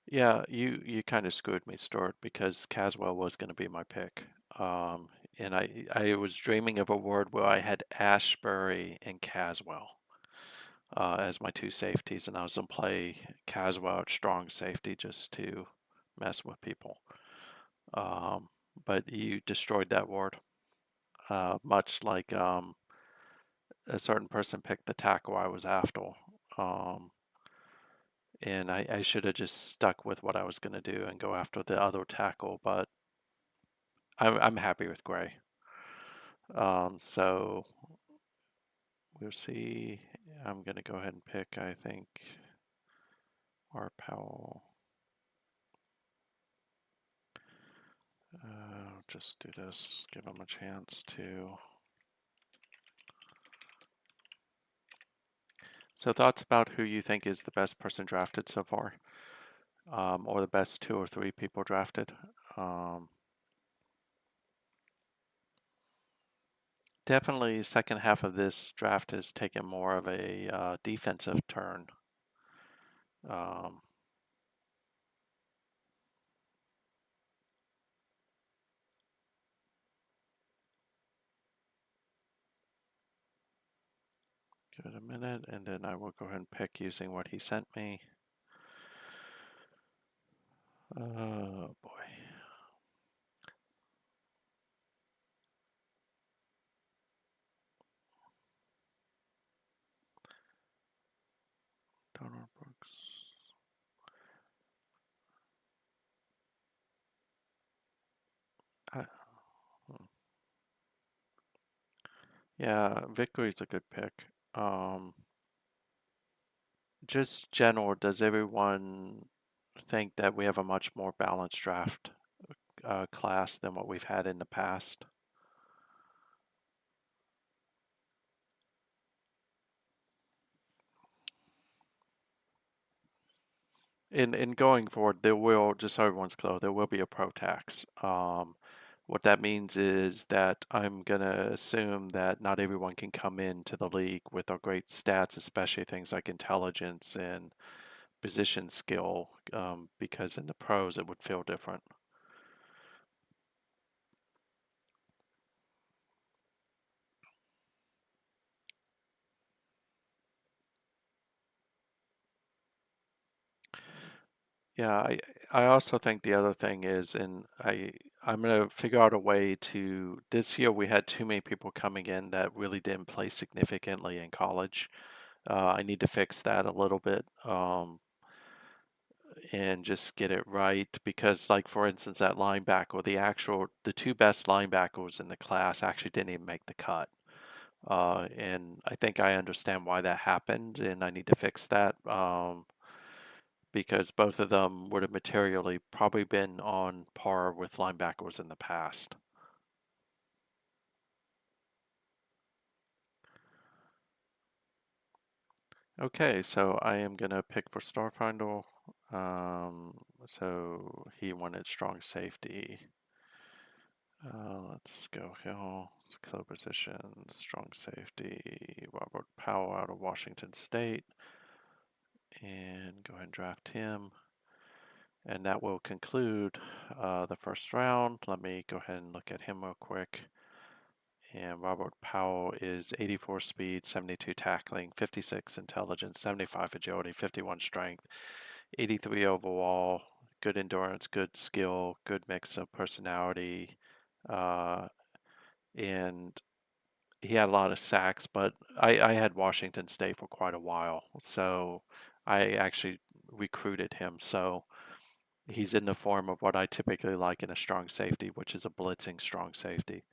Yeah, you kind of screwed me, Stuart, because Caswell was going to be my pick. And I was dreaming of a world where I had Ashbury and Caswell as my two safeties, and I was going to play Caswell at strong safety just to mess with people. But you destroyed that word, much like a certain person picked the tackle I was after. And I should have just stuck with what I was going to do and go after the other tackle, but I'm happy with Gray. So we'll see. I'm going to go ahead and pick, I think, R. Powell. Just do this, give him a chance to. So thoughts about who you think is the best person drafted so far, or the best 2 or 3 people drafted. Definitely, second half of this draft has taken more of a defensive turn. Give it a minute, and then I will go ahead and pick using what he sent me. Oh boy. Donald Brooks. I, yeah, Victory's a good pick. Just general, does everyone think that we have a much more balanced draft class than what we've had in the past? In going forward, there will, just so everyone's clear, there will be a pro tax. What that means is that I'm going to assume that not everyone can come into the league with our great stats, especially things like intelligence and position skill, because in the pros it would feel different. Yeah, I also think the other thing is, and I'm gonna figure out a way to. This year we had too many people coming in that really didn't play significantly in college. I need to fix that a little bit, and just get it right because, like for instance, that linebacker, the 2 best linebackers in the class actually didn't even make the cut. And I think I understand why that happened, and I need to fix that. Because both of them would have materially probably been on par with linebackers in the past. Okay, so I am going to pick for Starfinder. So he wanted strong safety. Let's go Hill, skill position, strong safety, Robert Powell out of Washington State, and go ahead and draft him. And that will conclude the first round. Let me go ahead and look at him real quick. And Robert Powell is 84 speed, 72 tackling, 56 intelligence, 75 agility, 51 strength, 83 overall, good endurance, good skill, good mix of personality, uh, and he had a lot of sacks, but I had Washington State for quite a while, so I actually recruited him. So he's in the form of what I typically like in a strong safety, which is a blitzing strong safety.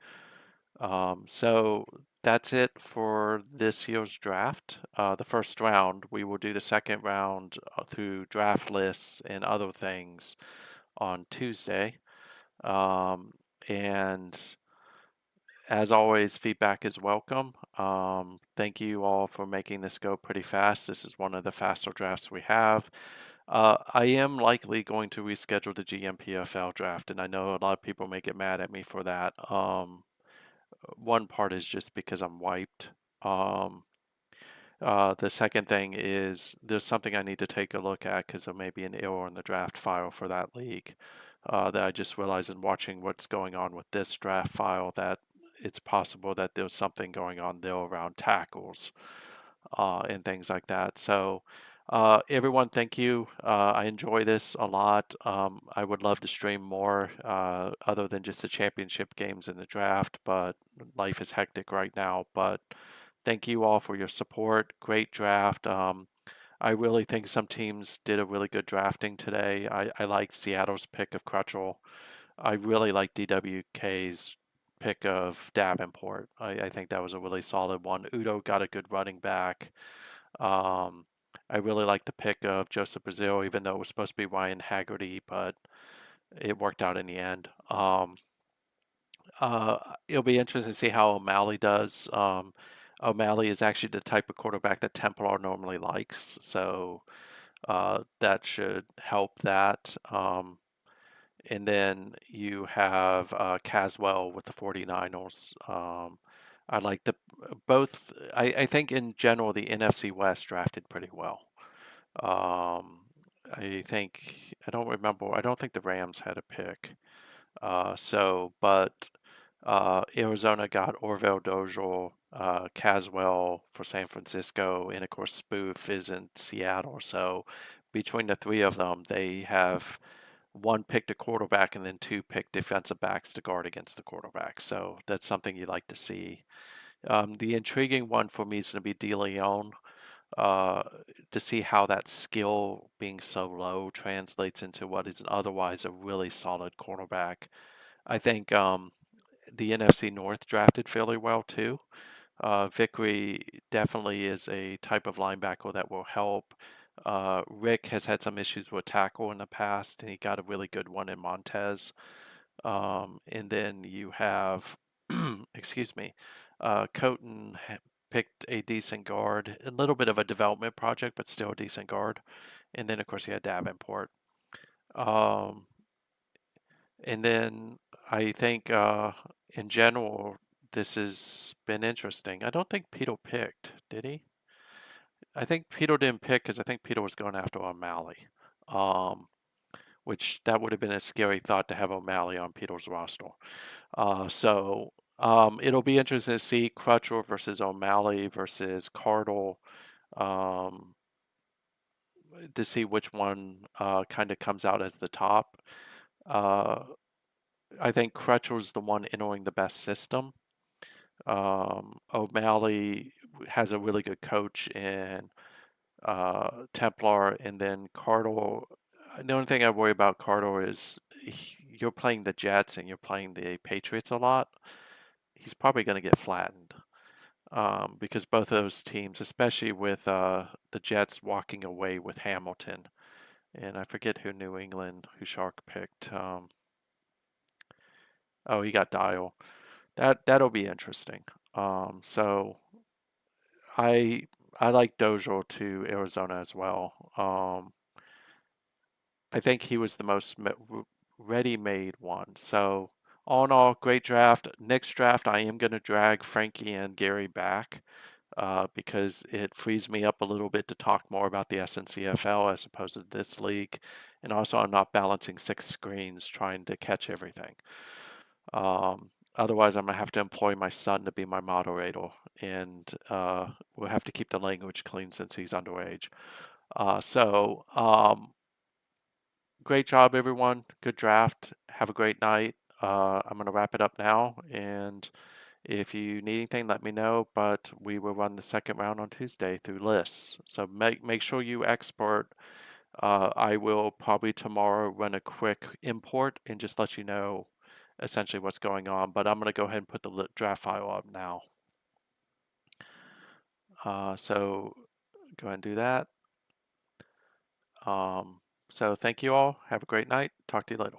So that's it for this year's draft. The first round, we will do the second round through draft lists and other things on Tuesday. Um, and as always, feedback is welcome. Thank you all for making this go pretty fast. This is one of the faster drafts we have. I am likely going to reschedule the GMPFL draft, and I know a lot of people may get mad at me for that. One part is just because I'm wiped. Um, the second thing is there's something I need to take a look at because there may be an error in the draft file for that league that I just realized in watching what's going on with this draft file that it's possible that there's something going on there around tackles and things like that. So, everyone, thank you. I enjoy this a lot. I would love to stream more other than just the championship games and the draft, but life is hectic right now. But thank you all for your support. Great draft. I really think some teams did a really good drafting today. I like Seattle's pick of Crutcher. I really like DWK's pick of Davenport. I think that was a really solid one. Udo got a good running back. Um, I really like the pick of Joseph Brazil, even though it was supposed to be Ryan Haggerty, but it worked out in the end. It'll be interesting to see how O'Malley does. O'Malley is actually the type of quarterback that Templar normally likes, so that should help that. And then you have Caswell with the 49ers. I like the both. I think in general the NFC West drafted pretty well. Um, I think I don't remember. I don't think the Rams had a pick. But Arizona got Orville Dozier, Caswell for San Francisco, and of course Spoof is in Seattle. So between the three of them, they have one picked a quarterback and then two picked defensive backs to guard against the quarterback. So that's something you like to see. The intriguing one for me is going to be DeLeon uh, to see how that skill being so low translates into what is otherwise a really solid cornerback. I think the NFC North drafted fairly well too. Vickery definitely is a type of linebacker that will help. Rick has had some issues with tackle in the past, and he got a really good one in Montez. And then you have, excuse me, Coton picked a decent guard, a little bit of a development project, but still a decent guard. And then, of course, you had Davenport. Um, and then I think in general, this has been interesting. I don't think Peter picked, did he? I think Peter didn't pick because I think Peter was going after O'Malley, um, which that would have been a scary thought to have O'Malley on Peter's roster. It'll be interesting to see Crutcher versus O'Malley versus Cardle um, to see which one kind of comes out as the top. Uh, I think Crutcher's the one entering the best system. O'Malley has a really good coach in Templar, and then Cardle. The only thing I worry about Cardle is you're playing the Jets and you're playing the Patriots a lot. He's probably going to get flattened because both of those teams, especially with the Jets walking away with Hamilton, and I forget who New England, who Shark picked. Oh, he got Dial. That'll be interesting. So I I like Dozier to Arizona as well. I think he was the most ready-made one. So All in all, great draft. Next draft, I am going to drag Frankie and Gary back because it frees me up a little bit to talk more about the SNCFL as opposed to this league. And also, I'm not balancing 6 screens trying to catch everything. Otherwise, I'm going to have to employ my son to be my moderator, and we'll have to keep the language clean since he's underage. Great job, everyone. Good draft. Have a great night. I'm going to wrap it up now, and if you need anything, let me know. But we will run the second round on Tuesday through lists. So make sure you export. I will probably tomorrow run a quick import and just let you know essentially what's going on. But I'm going to go ahead and put the draft file up now. So go ahead and do that. So thank you all. Have a great night. Talk to you later.